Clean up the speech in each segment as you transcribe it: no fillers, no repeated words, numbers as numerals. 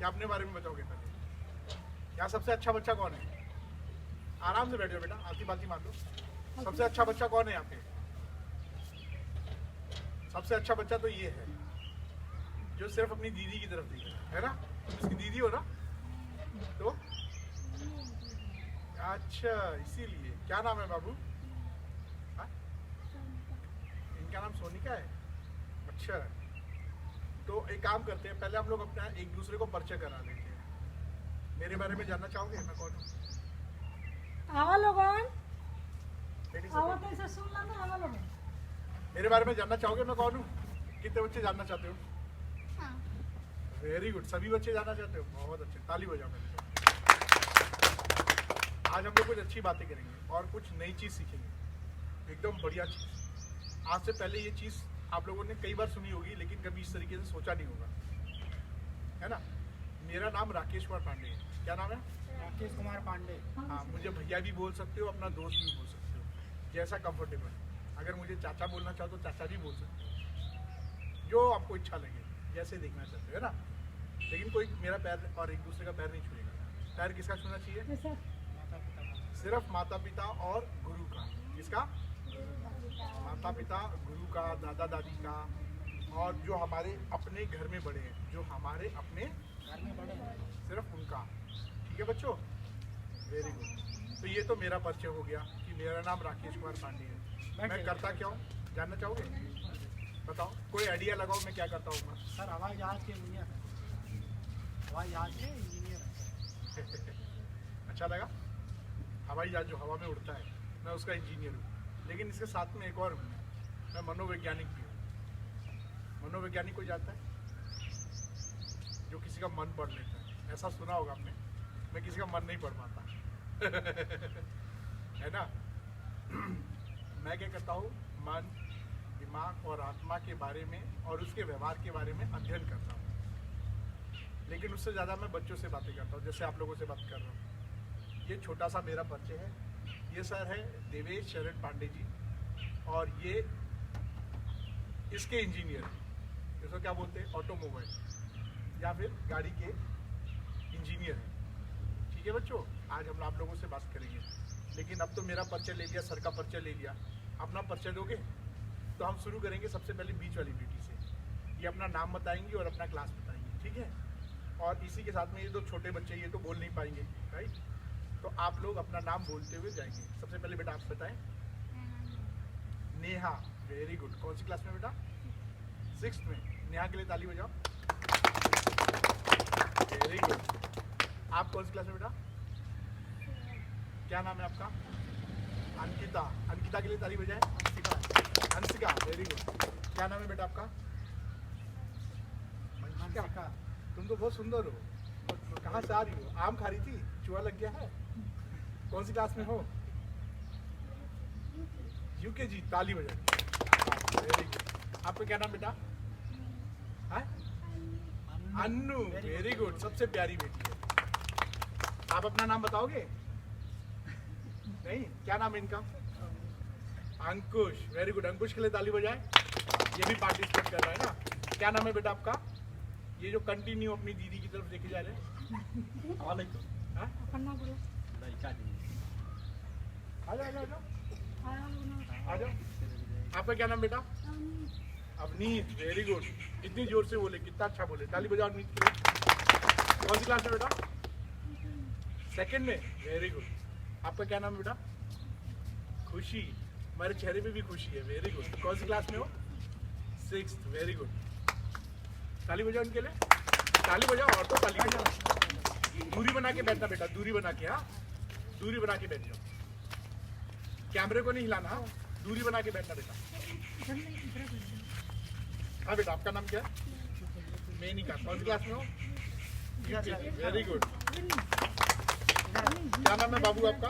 या अपने बारे में बताओगे पहले? यहाँ सबसे अच्छा बच्चा कौन है? आराम से बैठ जाओ बेटा, आती बाती मार लो। सबसे अच्छा बच्चा कौन है यहाँ पे? सबसे अच्छा बच्चा तो ये है जो सिर्फ अपनी दीदी की तरफ देखे, है ना? उसकी दीदी हो ना? तो अच्छा, इसीलिए। क्या नाम है बाबू? हाँ? इनका नाम सोनिका है। अच्छा, तो एक काम करते हैं, पहले हम लोग अपना एक दूसरे को परिचय करा लेते हैं। मेरे बारे में जानना चाहोगे मैं कौन हूँ? आवा लोगन, बेटी आवा तो इसे सुन ला ना, आवा लोगन। मेरे बारे में जानना चाहोगे मैं कौन हूँ? कितने बच्चे जानना चाहते हो? हाँ। वेरी गुड, सभी बच्चे जानना चाहते हो, बहुत अच्छे, ताली बजाओ मेरे लिए। आज हम लोग कुछ अच्छी बातें करेंगे और कुछ नई चीज़ सीखेंगे, एकदम बढ़िया चीज़। आज से पहले ये चीज़ आप लोगों ने कई बार सुनी होगी, लेकिन कभी इस तरीके से सोचा नहीं होगा, है ना? मेरा नाम राकेश कुमार पांडे है। क्या नाम है? राकेश कुमार पांडे। हाँ, मुझे भैया भी बोल सकते हो, अपना दोस्त भी बोल सकते हो, जैसा कंफर्टेबल। अगर मुझे चाचा बोलना चाहो तो चाचा भी बोल सकते हो, जो आपको इच्छा लगे, जैसे देखना चाहते हो, है ना? लेकिन कोई मेरा पैर और एक दूसरे का पैर नहीं छुएगा। पैर किसका छूना चाहिए? सिर्फ माता पिता और गुरु का। किसका? माता पिता, गुरु का, दादा दादी का, और जो हमारे अपने घर में बड़े हैं, जो हमारे अपने घर में बड़े हैं, सिर्फ उनका। ठीक है बच्चों, वेरी गुड। तो ये तो मेरा परिचय हो गया कि मेरा नाम राकेश कुमार पांडे है। मैं करता क्या हूँ जानना चाहोगे? बताओ, कोई आइडिया लगाओ मैं क्या करता हूँ? सर हवाई जहाज के इंजीनियर हैं। हवाई जहाज के इंजीनियर हैं। अच्छा लगा? हवाई जहाज जो हवा में उड़ता है, मैं उसका इंजीनियर हूँ। लेकिन इसके साथ में एक और हूँ, मैं मनोवैज्ञानिक भी हूँ। मनोवैज्ञानिक कोई जाता है? जो किसी का मन पढ़ लेता है। ऐसा सुना होगा आपने, मैं किसी का मन नहीं पढ़ पाता है ना? मैं क्या करता हूँ, मन, दिमाग और आत्मा के बारे में और उसके व्यवहार के बारे में अध्ययन करता हूँ। लेकिन उससे ज़्यादा मैं बच्चों से बातें करता हूँ, जैसे आप लोगों से बात कर रहा हूँ। ये छोटा सा मेरा परिचय है। ये सर है देवेश शरण पांडे जी, और ये इसके इंजीनियर हैं। इसको क्या बोलते हैं? ऑटोमोबाइल या फिर गाड़ी के इंजीनियर हैं। ठीक है बच्चों, आज हम आप लोगों से बात करेंगे। लेकिन अब तो मेरा परिचय ले लिया, सर का परिचय ले लिया, अपना परिचय दोगे? तो हम शुरू करेंगे सबसे पहले बीच वाली बेटी से। ये अपना नाम बताएंगी और अपना क्लास बताएंगी, ठीक है? और इसी के साथ में ये दो छोटे बच्चे, ये तो बोल नहीं पाएंगे, राइट? तो आप लोग अपना नाम बोलते हुए जाएंगे। सबसे पहले बेटा आप बताएं। Neha, very good. कौन सी क्लास में बेटा? 6th में। नेहा के लिए ताली बजाओ। Very good. आप कौन सी क्लास में बेटा? क्या नाम है आपका? अंकिता। अंकिता के लिए ताली बजाएं। Anshika, very good. क्या नाम है बेटा आपका? अंशिका। तुम तो बहुत सुंदर हो। कहाँ से आ रही हो? आम खा रही थी, चूहा लग गया है? कौन सी क्लास में हो? यूकेजी। ताली बजाएं। Very good. आपका क्या नाम बेटा? Annu, very good. सबसे प्यारी बेटी है। आप अपना नाम बताओगे? नहीं, क्या नाम है इनका? अंकुश, वेरी गुड। अंकुश के लिए ताली बजाएं। ये भी पार्टिसिपेट कर रहा है ना? क्या नाम है बेटा आपका? ये जो कंटिन्यू अपनी दीदी की तरफ देखे जा रहे हैं। हाँ? आ जाओ। आ जाओ। आपका क्या नाम बेटा? Avneet, very good. इतनी जोर से बोले, कितना अच्छा बोले। ताली बजाओ अवनीत के लिए। कौन सी क्लास में बेटा? 2nd में, वेरी गुड। आपका क्या नाम है बेटा? खुशी। हमारे चेहरे पे भी खुशी है, वेरी गुड। कौन सी क्लास में हो? 6th, very good. ताली बजाओ उनके लिए। ताली बजाओ, और तो ताली बजाओ। दूरी बना के बैठना बेटा, दूरी बना के। हाँ, दूरी बना के बैठ जाओ। कैमरे को नहीं हिलाना, हाँ? दूरी बना के बैठना बेटा। हाँ बेटा, आपका नाम क्या है? मेनिका। कौन सी क्लास में हो? Very good. क्या नाम है बाबू आपका?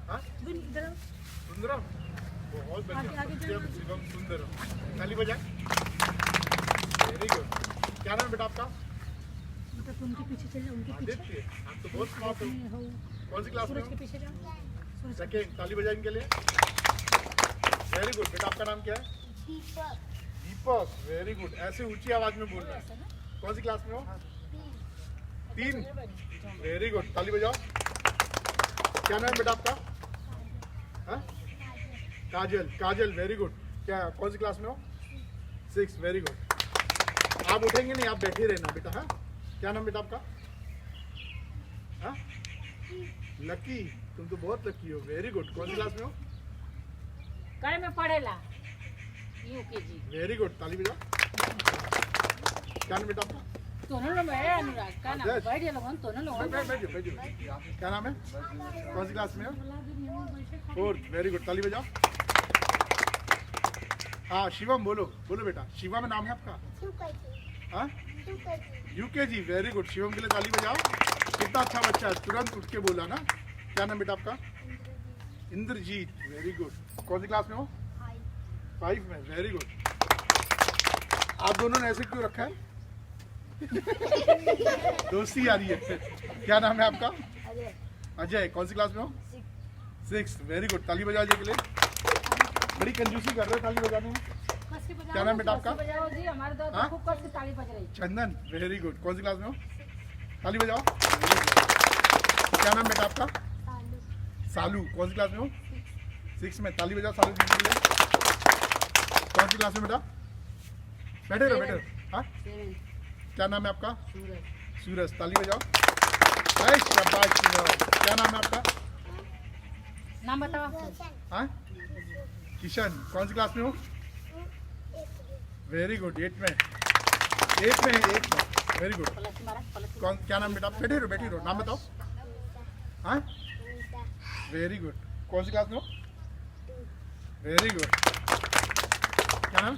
हाँ? सुंदरम, बहुत बढ़िया। शिवम सुंदरम। ताली बजाएं। Very good. क्या नाम है बेटा आपका? उनके पीछे चल जाओ, उनके पीछे। आदित्य, आप तो बहुत स्मार्ट हो। कौन सी क्लास में सूरज के हो? पीछे जाओ। 2nd। ताली बजाएं इनके लिए। Very good. बेटा आपका नाम क्या है? दीपक। दीपक, वेरी गुड। ऐसे ऊंची आवाज में बोलना है। कौन सी क्लास में हो? 3। वेरी गुड, ताली बजाओ। क्या नाम है बेटा आपका? हाँ? काजल, काजल, वेरी गुड। क्या कौन सी क्लास में हो? 6, वेरी गुड। आप उठेंगे नहीं, आप बैठे रहना बेटा। हाँ, क्या नाम बेटा आपका? हाँ? लकी, तुम तो बहुत लकी हो। Very good. कौन सी क्लास में हो? करे में पढ़ेला यूकेजी। वेरी गुड, ताली बजाओ। क्या नाम बेटा आपका? दोनों लोग है अनुराग का नाम Yes. बैठ लोग दोनों लोग बैठो, बैठो। क्या नाम है? कौन सी क्लास में हो? 4th, वेरी गुड, ताली बजाओ। हाँ, शिवम बोलो, बोलो बेटा। शिवम नाम है आपका? हाँ, यूकेजी, वेरी गुड। शिवम के लिए ताली बजाओ। कितना अच्छा बच्चा है, तुरंत उठ के बोला ना। क्या नाम बेटा आपका? Indrajit, very good. कौन सी क्लास में हो? 5 में, वेरी गुड। आप दोनों ने ऐसे क्यों रखा है? दोस्ती आ रही है। क्या नाम है आपका? अजय। कौन सी क्लास में हो? 6, वेरी गुड। ताली बजा जी के लिए। बड़ी कंजूसी कर रहे हो ताली बजाने में। क्या नाम बेटा आपका? बजाओ जी, हमारे दो हाँ? खूब कस की ताली बज रही। चंदन, वेरी गुड। कौन सी क्लास में हो? ताली बजाओ। क्या नाम बेटा आपका? सालू। कौन सी क्लास में हो? 6 में, ताली बजाओ सालू जी के लिए। कौन सी क्लास में बेटा? बैठे रहो, बैठे रहो। हाँ, क्या नाम है आपका? सूरज, ताली बजाओ। अरे शाबाश सूरज। क्या नाम है आपका? नाम बताओ। हाँ, किशन। कौन सी क्लास में हो? वेरी गुड, 8 में। 8 में, 8 में, वेरी गुड। पलट मारा, पलट। कौन, क्या नाम बेटा? बैठे रहो, बैठे रहो। नाम बताओ। हाँ, वेरी गुड। कौन सी क्लास में हो? Very good. क्या नाम?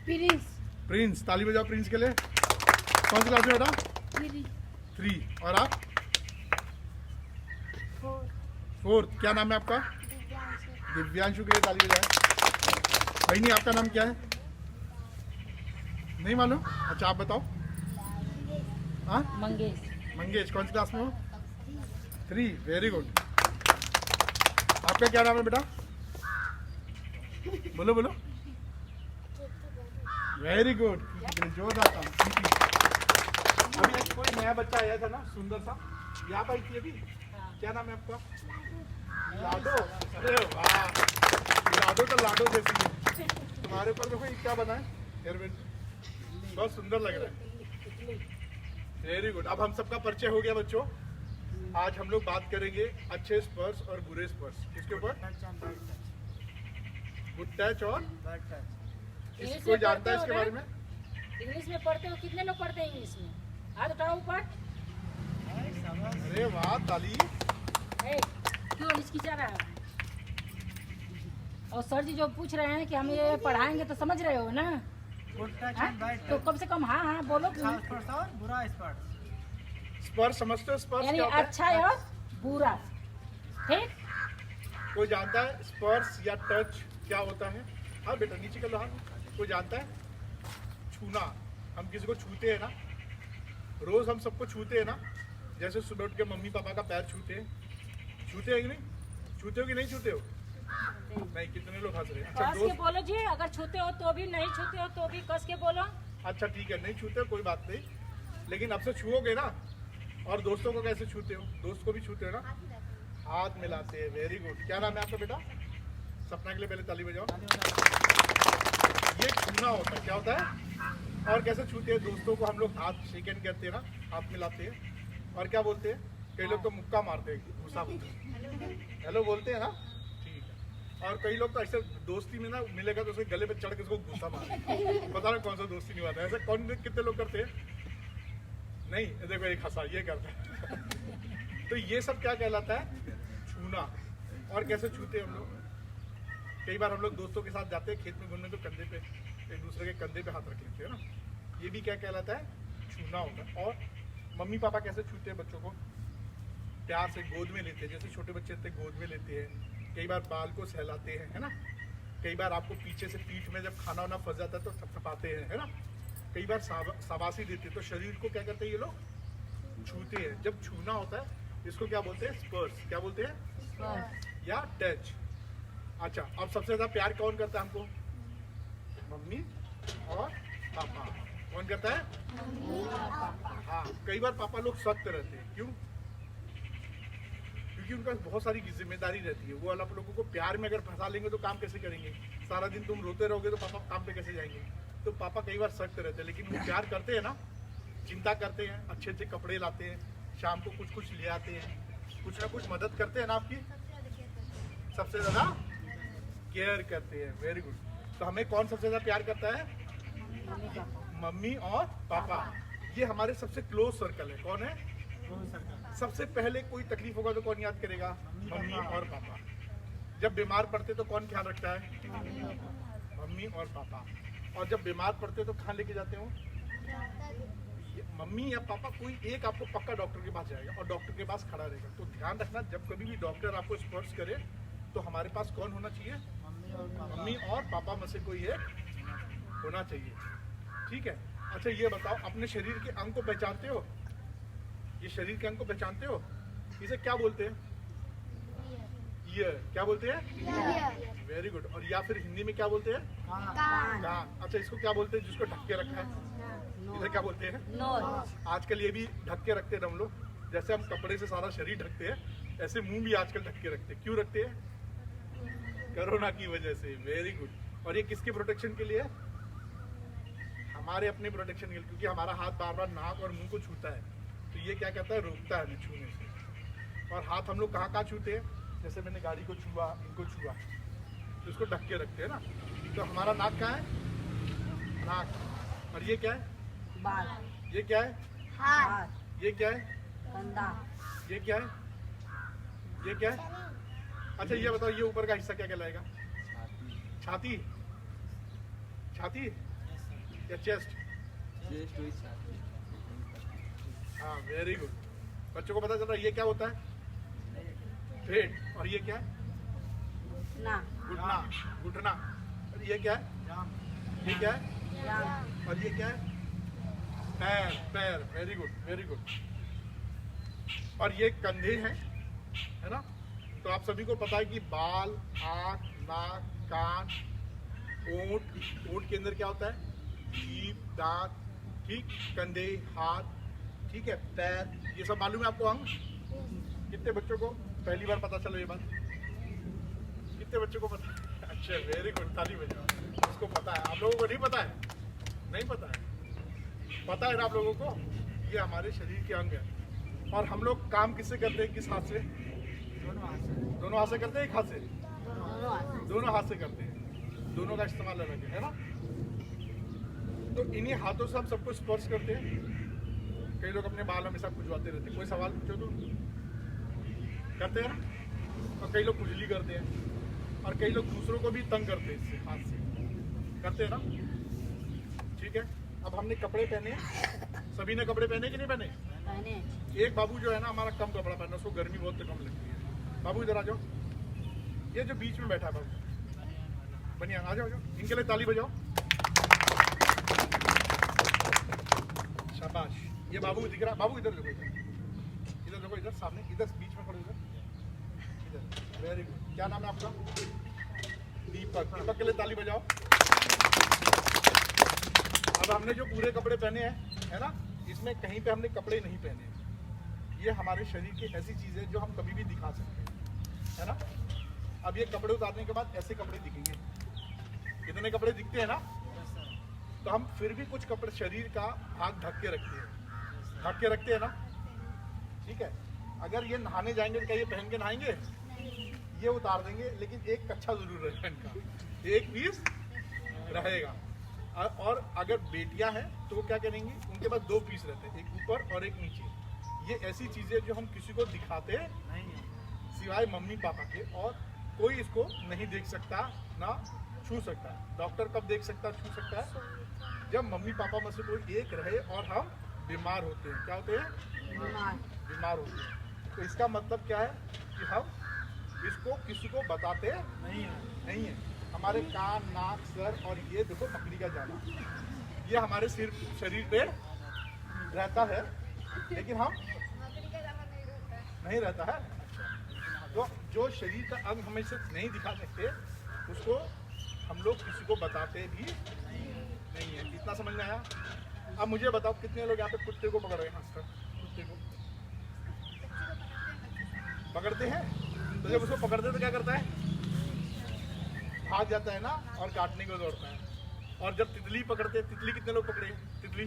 प्रिंस। प्रिंस, ताली बजाओ प्रिंस के लिए। कौन सी क्लास में बेटा? 3। और आप? 4th। क्या नाम है आपका? दिव्यांशु के लिए ताली बजाए। बहनी, आपका नाम क्या है? नहीं मालूम? अच्छा, आप बताओ। हाँ, मंगेश। मंगेश। कौन सी क्लास में हो? 3, वेरी गुड। आपका क्या नाम है बेटा? बोलो बोलो। वेरी गुड, जोरदार काम। अभी एक कोई नया बच्चा आया था ना, सुंदर सा, यहाँ पर थी अभी। क्या नाम है आपका? लाडो। अरे वाह, लाडो तो लाडो जैसी है। तुम्हारे ऊपर देखो ये क्या बना है, हेयरबैंड, बहुत सुंदर लग रहा है। Very good. अब हम सबका परिचय हो गया बच्चों। आज हम लोग बात करेंगे अच्छे स्पर्श और बुरे स्पर्श। किसके ऊपर? गुड टच और इंग्लिश कोई में जानता है पढ़ते इसके हो बारे ना? में? इंग्लिश में पढ़ते हो? कितने लोग पढ़ते हैं इंग्लिश में? हाथ उठाओ ऊपर। अरे वाह, ताली। ए, क्यों हिचकिचा रहा है? और सर जी जो पूछ रहे हैं कि हम ये पढ़ाएंगे तो समझ रहे हो ना? हाँ? तो कम से कम हाँ हाँ बोलो। बुरा स्पर्श। स्पर्श समझते हो? स्पर्श यानी क्या होता है? अच्छा है और बुरा, ठीक? कोई जानता है स्पर्श या टच क्या होता है? हाँ बेटा, नीचे कर लो हाथ। कोई जानता है? छूना। हम किसी को छूते हैं ना, रोज हम सबको छूते हैं ना। जैसे सुबह उठ के मम्मी पापा का पैर छूते हैं, छूते हैं कि नहीं? छूते हो कि नहीं छूते हो? नहीं, कितने लोग हंस रहे हैं। अच्छा कस के दोस्त, बोलो जी, अगर छूते हो तो भी, नहीं छूते हो तो भी कस के बोलो। अच्छा ठीक है, नहीं छूते हो कोई बात नहीं, लेकिन अब से छूओगे ना। और दोस्तों को कैसे छूते हो? दोस्त को भी छूते हो ना, हाथ मिलाते हैं। Very good. क्या नाम है आपका बेटा? सपना के लिए पहले ताली बजाओ। ये छूना होता है। क्या होता है? और कैसे छूते हैं? दोस्तों को हम लोग हाथ शेक हैंड करते हैं ना, हाथ मिलाते हैं। और क्या बोलते हैं? कई लोग तो मुक्का मारते हैं, घुसा बोलते हैं, हेलो बोलते हैं ना, ठीक है। और कई लोग तो ऐसे दोस्ती में ना मिलेगा तो उसके गले पे चढ़ के उसको घुसा मारे, पता नहीं कौन सा दोस्ती निभाता है। ऐसे कौन, कितने लोग करते हैं? नहीं, देखो एक हंसा, ये करता है। तो ये सब क्या कहलाता है? छूना। और कैसे छूते हैं हम लोग? कई बार हम लोग दोस्तों के साथ जाते हैं खेत में घूमने, तो कंधे पे, एक दूसरे के कंधे पे हाथ रख लेते हैं ना, ये भी क्या कहलाता है? छूना होता है। और मम्मी पापा कैसे छूते हैं बच्चों को? प्यार से गोद में लेते हैं, जैसे छोटे बच्चे थे गोद में लेते हैं। कई बार बाल को सहलाते हैं, है ना। कई बार आपको पीछे से पीठ में जब खाना वाना फंस जाता है तो थपथपाते हैं, है ना। कई बार शाबाशी देते हैं। तो शरीर को क्या करते हैं ये लोग? छूते हैं। जब छूना होता है इसको क्या बोलते हैं? स्पर्श। क्या बोलते हैं? या टच। अच्छा, अब सबसे ज्यादा प्यार कौन करता है हमको? मम्मी और पापा। कौन करता है? हाँ, कई बार पापा लोग सख्त रहते हैं, क्यों? क्योंकि उनका बहुत सारी जिम्मेदारी रहती है। वो आप लोगों को प्यार में अगर फंसा लेंगे तो काम कैसे करेंगे? सारा दिन तुम रोते रहोगे तो पापा काम पे कैसे जाएंगे? तो पापा कई बार सख्त रहते हैं, लेकिन वो प्यार करते हैं ना, चिंता करते हैं, अच्छे अच्छे कपड़े लाते हैं, शाम को कुछ कुछ ले आते हैं, कुछ ना कुछ मदद करते हैं ना आपकी। सबसे ज़्यादा केयर करते हैं। Very good. तो हमें कौन सबसे ज़्यादा प्यार करता है? मम्मी और पापा। ये हमारे सबसे क्लोज सर्कल है। कौन है? सबसे पहले कोई तकलीफ होगा तो कौन याद करेगा? मम्मी और पापा। जब बीमार पड़ते तो कौन ख्याल रखता है? मम्मी और पापा। और जब बीमार पड़ते तो कहाँ लेके जाते हो? मम्मी या पापा, कोई एक आपको पक्का डॉक्टर के पास जाएगा और डॉक्टर के पास खड़ा रहेगा। तो ध्यान रखना, जब कभी भी डॉक्टर आपको स्पर्श करे तो हमारे पास कौन होना चाहिए? मम्मी और पापा में से कोई एक होना चाहिए। ठीक है। अच्छा ये बताओ, अपने शरीर के अंग को पहचानते हो? ये शरीर के अंग को पहचानते हो? इसे क्या बोलते हैं? ईयर। क्या बोलते हैं? Very good. और या फिर हिंदी में क्या बोलते हैं? कान। अच्छा, इसको क्या बोलते हैं जिसको ढक के रखा है? इधर क्या बोलते हैं? नोज। आजकल ये भी ढक के रखते हैं हम लोग। जैसे हम कपड़े से सारा शरीर ढकते हैं, ऐसे मुंह भी आजकल ढक के रखते हैं। क्यों रखते हैं? कोरोना की वजह से। Very good. और ये किसके प्रोटेक्शन के लिए? हमारे अपने प्रोटेक्शन के लिए, क्योंकि हमारा हाथ बार बार नाक और मुंह को छूता है। तो ये क्या कहता है? रोकता है हमें छूने से। और हाथ हम लोग कहाँ कहाँ छूते हैं? जैसे मैंने गाड़ी को छुआ, इनको छुआ, तो इसको ढक के रखते हैं ना। तो हमारा नाक कहाँ है? नाक। और ये क्या है? बाल। ये क्या है? हाथ। ये क्या है? कंधा। ये क्या है? ये क्या है? अच्छा ये बताओ, ये ऊपर का हिस्सा क्या कहलाएगा? छाती। छाती या चेस्ट? हाँ, वेरी गुड। बच्चों को पता चल रहा है ये क्या होता है? पेट। और ये क्या है? ना। घुटना। घुटना। और ये क्या है? ये क्या है? और ये क्या है? पैर। पैर। Very good, very good. और ये कंधे हैं, है ना? तो आप सभी को पता है कि बाल, आँख, नाक, कान, ओंठ। ओंठ के अंदर क्या होता है? जीभ, दांत। ठीक। कंधे, हाथ। ठीक है। पैर। ये सब मालूम है आपको अंग? कितने बच्चों को पहली बार पता चला ये बात? कितने बच्चों को पता है? अच्छा, वेरी गुड, ताली बजाओ। उसको पता है। आप लोगों को नहीं पता है? नहीं पता है? पता है ना आप लोगों को? ये हमारे शरीर के अंग है। और हम लोग काम किससे करते हैं? किस हाथ से? दोनों हाथ से करते हैं, एक हाथ से? दोनों हाथ से करते हैं। दोनों का इस्तेमाल अलग है ना? तो इन्हीं हाथों से हम सबको स्पर्श करते हैं। कई लोग अपने बाल हमेशा खुजवाते रहते हैं। कोई सवाल पूछो तो करते हैं ना? और कई लोग खुजली करते हैं, और कई लोग दूसरों को भी तंग करते हैं इससे, हाथ से। करते हैं ना? ठीक है। अब हमने कपड़े पहने, सभी ने कपड़े पहने कि नहीं पहने? एक बाबू जो है ना हमारा, कम कपड़ा पहना, उसको गर्मी बहुत कम लगती है। बाबू इधर आ जाओ। ये जो बीच में बैठा है बाबू, बनिया, आ जाओ, इनके लिए ताली बजाओ। शाबाश। ये बाबू दिख रहा? बाबू इधर देखो, इधर देखो, इधर सामने, इधर बीच में खड़े, इधर। Very good. क्या नाम है आपका? दीपक। दीपक के लिए ताली बजाओ। अब हमने जो पूरे कपड़े पहने हैं, है ना, इसमें कहीं पे हमने कपड़े नहीं पहने। ये हमारे शरीर की ऐसी चीज है जो हम कभी भी दिखा सकते हैं, है ना? अब ये कपड़े उतारने के बाद ऐसे कपड़े दिखेंगे। कितने कपड़े दिखते हैं ना? तो हम फिर भी कुछ कपड़े, शरीर का भाग ढक के रखते हैं। ढक के रखते हैं ना? ठीक है। अगर ये नहाने जाएंगे तो क्या ये पहन के नहाएंगे? ये उतार देंगे, लेकिन एक कच्छा जरूर रहेगा इनका, एक पीस रहेगा। और अगर बेटियां हैं तो वो क्या करेंगी? उनके पास 2 पीस रहते हैं, एक ऊपर और एक नीचे। ये ऐसी चीजें जो हम किसी को दिखाते नहीं हैं, सिवाय मम्मी पापा के, और कोई इसको नहीं देख सकता, ना छू सकता। डॉक्टर कब देख सकता, छू सकता है? जब मम्मी पापा में से कोई एक रहे और हम बीमार होते हैं। क्या होते हैं? बीमार होते हैं। तो इसका मतलब क्या है कि हम इसको किसी को बताते नहीं है। हमारे कान, नाक, सर और ये देखो मकड़ी का जाला, ये हमारे शरीर पे रहता है, लेकिन हम नहीं रहता है। तो जो शरीर का अंग हमें से नहीं दिखा सकते, उसको हम लोग किसी को बताते भी नहीं है। इतना समझ में आया? अब मुझे बताओ कितने लोग यहाँ पे कुत्ते को पकड़ रहे हैं? हंसकर कुत्ते को पकड़ते हैं, तो जब उसको पकड़ते तो क्या करता है? भाग जाता है ना और काटने को दौड़ता है। और जब तितली पकड़ते हैं, तितली कितने लोग पकड़े? तितली,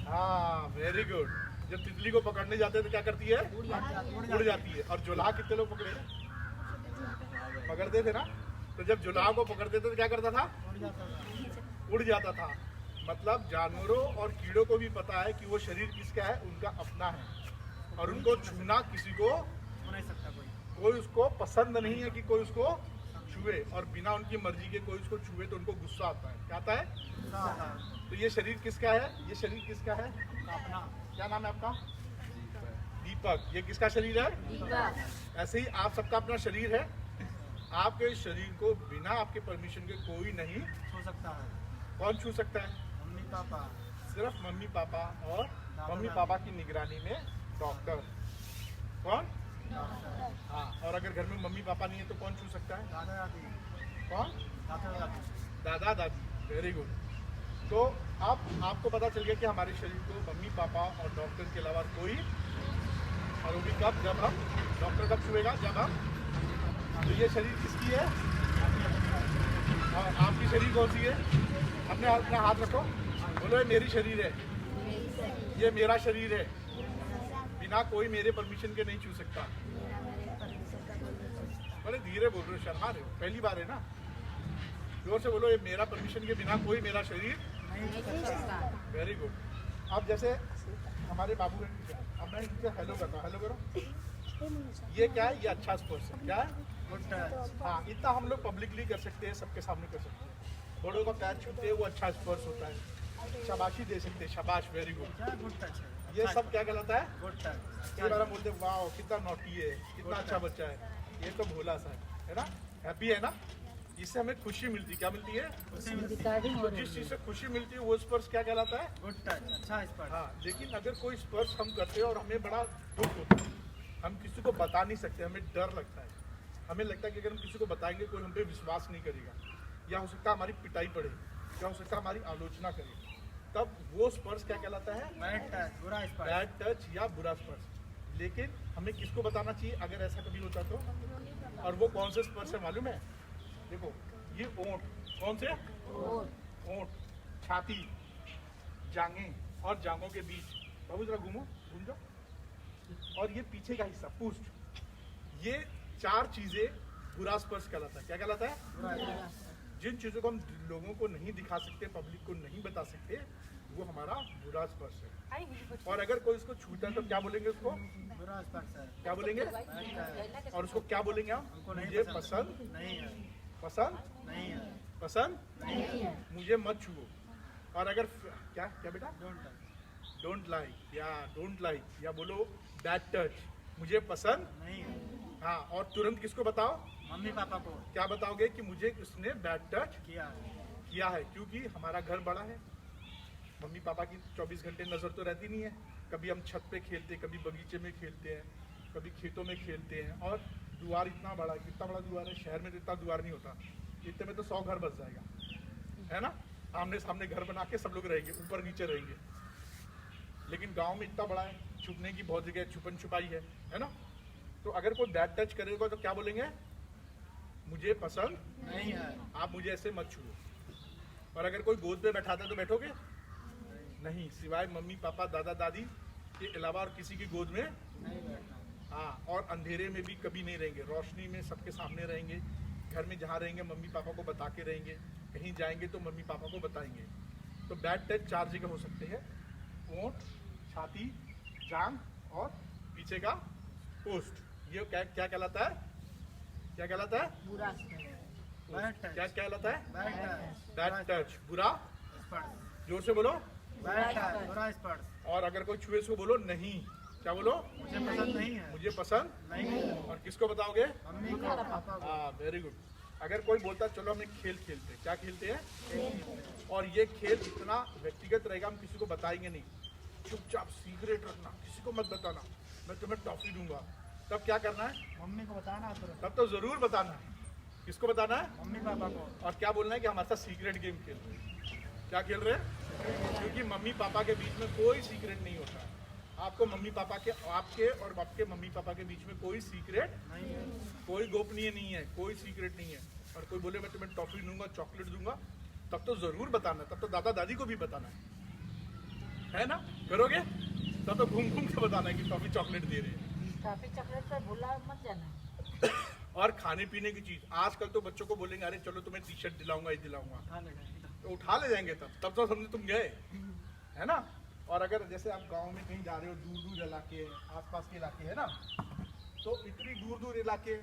हाँ वेरी गुड। जब तितली को पकड़ने जाते हैं तो क्या करती है? उड़ जाती है। और जुलाहा कितने लोग पकड़े? पकड़ते थे ना, तो जब जुलाहा को पकड़ते थे तो क्या करता था? उड़ जाता था। मतलब जानवरों और कीड़ों को भी पता है कि वो शरीर किसका है, उनका अपना है, और उनको छूना किसी को नहीं सकता कोई उसको पसंद नहीं है कि कोई उसको छुए, और बिना उनकी मर्जी के कोई उसको छुए तो उनको गुस्सा आता है। क्या आता है? तो ये शरीर किसका है? ये शरीर किसका है? अपना। क्या नाम है आपका? दीपक। ये किसका शरीर है? दीपक। ऐसे ही आप सबका अपना शरीर है। आपके शरीर को बिना आपके परमिशन के कोई नहीं छू सकता है। कौन छू सकता है? Mummy papa. सिर्फ मम्मी पापा, और मम्मी पापा की निगरानी में डॉक्टर। कौन? हाँ। और अगर घर में मम्मी पापा नहीं है तो कौन छू सकता है? दादा दादी। कौन? दादा दादी। दादा दादी। Very good. तो अब आपको पता चल गया कि हमारे शरीर को मम्मी पापा और डॉक्टर के अलावा कोई, और वो भी कब? जब हम डॉक्टर कब छुएगा? जब हम। तो ये शरीर किसकी है? और आपकी शरीर कौन सी है? अपना हाथ रखो, बोलो ये मेरी शरीर है, ये मेरा शरीर है, बिना कोई मेरे परमिशन के नहीं छू सकता। बड़े धीरे बोल रहे हो, शर्मा रहे हो, पहली बार है ना? जोर से बोलो, ये मेरा परमिशन के बिना कोई मेरा शरीर नहीं छू सकता। Very good. अब जैसे हमारे बाबू हैं, अब मैं इनसे हेलो करता हूँ, हेलो करो। ये क्या है? ये अच्छा स्पर्श है। क्या है? Good touch. हाँ, इतना हम लोग पब्लिकली कर सकते हैं, सबके सामने कर सकते हैं। बड़ों का पैर छूते हैं, वो अच्छा स्पर्श होता है। शाबाशी दे सकते हैं, शाबाश, वेरी गुड। क्या गुड टच है? ये सब क्या कहलाता है? Good touch. ये बार हम बोलते हैं वाह कितना नॉटी है, कितना अच्छा बच्चा है, ये तो भोला सा है ना? हैप्पी है ना? इससे हमें खुशी मिलती है। क्या मिलती है? रिकॉर्डिंग हो तो रही जिस चीज है। से खुशी मिलती है वो स्पर्श क्या कहलाता है? Good touch. अच्छा स्पर्श। हाँ। लेकिन अगर कोई स्पर्श हम करते हैं और हमें बड़ा दुख होता है, हम किसी को बता नहीं सकते, हमें डर लगता है, हमें लगता है कि अगर हम किसी को बताएंगे कोई हम पे विश्वास नहीं करेगा, या हो सकता है हमारी पिटाई पड़े, या हो सकता है हमारी आलोचना करे, तब वो स्पर्श क्या कहलाता है? Bad touch. बुरा स्पर्श। बैड टच या बुरा स्पर्श। लेकिन हमें किसको बताना चाहिए अगर ऐसा कभी होता तो? और वो कौन से स्पर्श है मालूम है? देखो, ये ओंठ, कौन से? ओंठ, छाती, जांघें और जांघों के बीच, बाबू जरा घूमो, घूम जाओ, और ये पीछे का हिस्सा पूष्ठ, ये चार चीजें बुरा स्पर्श कहलाता है। क्या कहलाता है? बुरा स्पर्श। जिन चीजों को हम लोगों को नहीं दिखा सकते, पब्लिक को नहीं बता सकते, वो हमारा बुरा स्पर्श है। और अगर कोई इसको छूता है तो क्या बोलेंगे उसको? बुरा स्पर्श है। क्या बोलेंगे? Bad touch. और उसको क्या बोलेंगे हम? हमको नहीं मुझे पसंद नहीं है। पसंद नहीं है। पसंद नहीं है। मुझे मत छुओ। और अगर क्या क्या बेटा? Don't touch. डोंट लाइक, या डोंट लाइक, या बोलो बैड टच, मुझे पसंद। नहीं है। हाँ, और तुरंत किसको बताओ? मम्मी पापा को क्या बताओगे? कि मुझे उसने बैड टच किया है। किया है, क्योंकि हमारा घर बड़ा है, मम्मी पापा की 24 घंटे नज़र तो रहती नहीं है। कभी हम छत पे खेलते हैं, कभी बगीचे में खेलते हैं, कभी खेतों में खेलते हैं, और द्वार इतना बड़ा है, कितना बड़ा द्वार है, शहर में तो इतना द्वार नहीं होता, इतने में तो 100 घर बस जाएगा, है ना? आमने सामने घर बना के सब लोग रहेंगे, ऊपर नीचे रहेंगे। लेकिन गांव में इतना बड़ा है, छुपने की बहुत जगह, छुपन छुपाई है ना? तो अगर कोई बैड टच करेगा तो क्या बोलेंगे? मुझे पसंद नहीं है। आप मुझे ऐसे मत छुओ। और अगर कोई गोद पे बैठाता है तो बैठोगे? नहीं, सिवाय मम्मी पापा दादा दादी के अलावा और किसी की गोद में। नहीं बैठना। हाँ, और अंधेरे में भी कभी नहीं रहेंगे, रोशनी में सबके सामने रहेंगे। घर में जहाँ रहेंगे मम्मी पापा को बता के रहेंगे, कहीं जाएंगे तो मम्मी पापा को बताएंगे। तो बैड टच 4 जगह हो सकते हैं: ओंठ, छाती, जांघ और पीछे का पोस्ट। ये क्या क्या कहलाता है? क्या कहलाता है? बुरा बैड टच। क्या कहलाता है? Bad touch. बैड टच, बुरा स्पर्श। जोर से बोलो। Bad touch. बुरा स्पर्श। और अगर कोई छुए उसको बोलो नहीं। क्या बोलो? मुझे पसंद नहीं है। मुझे पसंद नहीं है। और किसको बताओगे? मम्मी को पापा को। हाँ, वेरी गुड। अगर कोई बोलता चलो हम एक खेल खेलते हैं, क्या खेलते हैं? और ये खेल इतना व्यक्तिगत रहेगा, हम किसी को बताएंगे नहीं, चुपचाप सीक्रेट रखना, किसी को मत बताना, मैं तुम्हें टॉफी दूंगा। तब क्या करना है? मम्मी को बताना तुरंत। तब तो जरूर बताना है, किसको बताना है? मम्मी पापा को। और क्या बोलना है कि हमारे साथ सीक्रेट गेम खेल रहे हैं। क्या खेल रहे हैं? क्योंकि मम्मी पापा के बीच में कोई सीक्रेट नहीं होता। आपको मम्मी पापा के, आपके और आपके मम्मी पापा के बीच में कोई सीक्रेट नहीं है। कोई गोपनीय नहीं है, कोई सीक्रेट नहीं है। और कोई बोले मैं तुम्हें टॉफी दूंगा, चॉकलेट दूंगा, तब तो जरूर बताना, तब तो दादा दादी को भी बताना है ना? करोगे? तब तो घूम घूम के बताना है कि टॉफी चॉकलेट दे रहे हैं। टॉफी चॉकलेट पे भूला मत जाना। और खाने पीने की चीज, आजकल तो बच्चों को बोलेंगे अरे चलो तुम्हें टी शर्ट दिलाऊंगा, ये दिलाऊंगा, खा ले जाएंगे। तो उठा ले जाएंगे, तब तो समझे तुम गए, है ना? और अगर जैसे आप गांव में कहीं जा रहे हो, दूर दूर इलाके, आसपास के इलाके है ना, तो इतनी दूर दूर इलाके,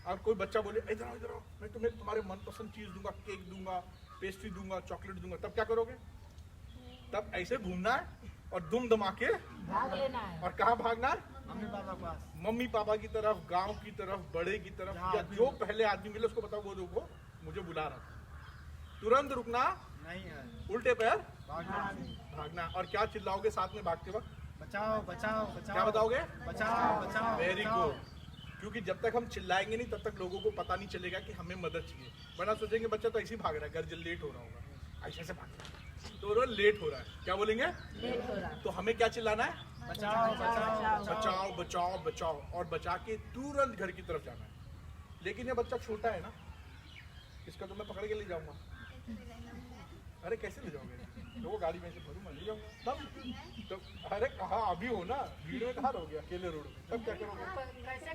और कोई बच्चा बोले इधर आओ इधर आओ, मैं तुम्हें तुम्हारे मनपसंद चीज दूंगा, केक दूंगा, पेस्ट्री दूंगा, चॉकलेट दूंगा, तब क्या करोगे? तब ऐसे घूमना है और दुम दमा के भाग लेना है। और कहाँ भागना है? मम्मी पापा के पास। मम्मी पापा की तरफ, गांव की तरफ, बड़े की तरफ, जहाँ या आदमी जो पहले आदमी मिले उसको बताओ वो देखो मुझे बुला रहा था। तुरंत रुकना, नहीं है। उल्टे पैर भागना। भागना। और क्या चिल्लाओगे साथ में भागते वक्त? बचाओ बचाओ बचाओ। क्या बताओगे? बचाओ बचाओ। वेरी बचाओ। गुड। क्योंकि जब तक हम चिल्लाएंगे नहीं तब तक लोगों को पता नहीं चलेगा कि हमें मदद चाहिए, वरना सोचेंगे बच्चा तो ऐसे ही भाग रहा है, घर जल्दी लेट हो रहा होगा, ऐसे भाग रहा है, तो लेट हो रहा है। क्या बोलेंगे? लेट हो रहा है। तो हमें क्या चिल्लाना है? बचाओ बचाओ बचाओ बचाओ बचाओ। और बचा के तुरंत घर की तरफ जाना है। लेकिन ये बच्चा छोटा है ना, इसका तो मैं पकड़ के ले जाऊंगा। अरे कैसे ले जाओगे? तो वो गाड़ी में से भरूंगा, ले जाऊंगा तब। तो अरे कहाँ अभी हो ना, भीड़ में कहाँ रहोगे अकेले रोड में, तब क्या करोगे? कैसे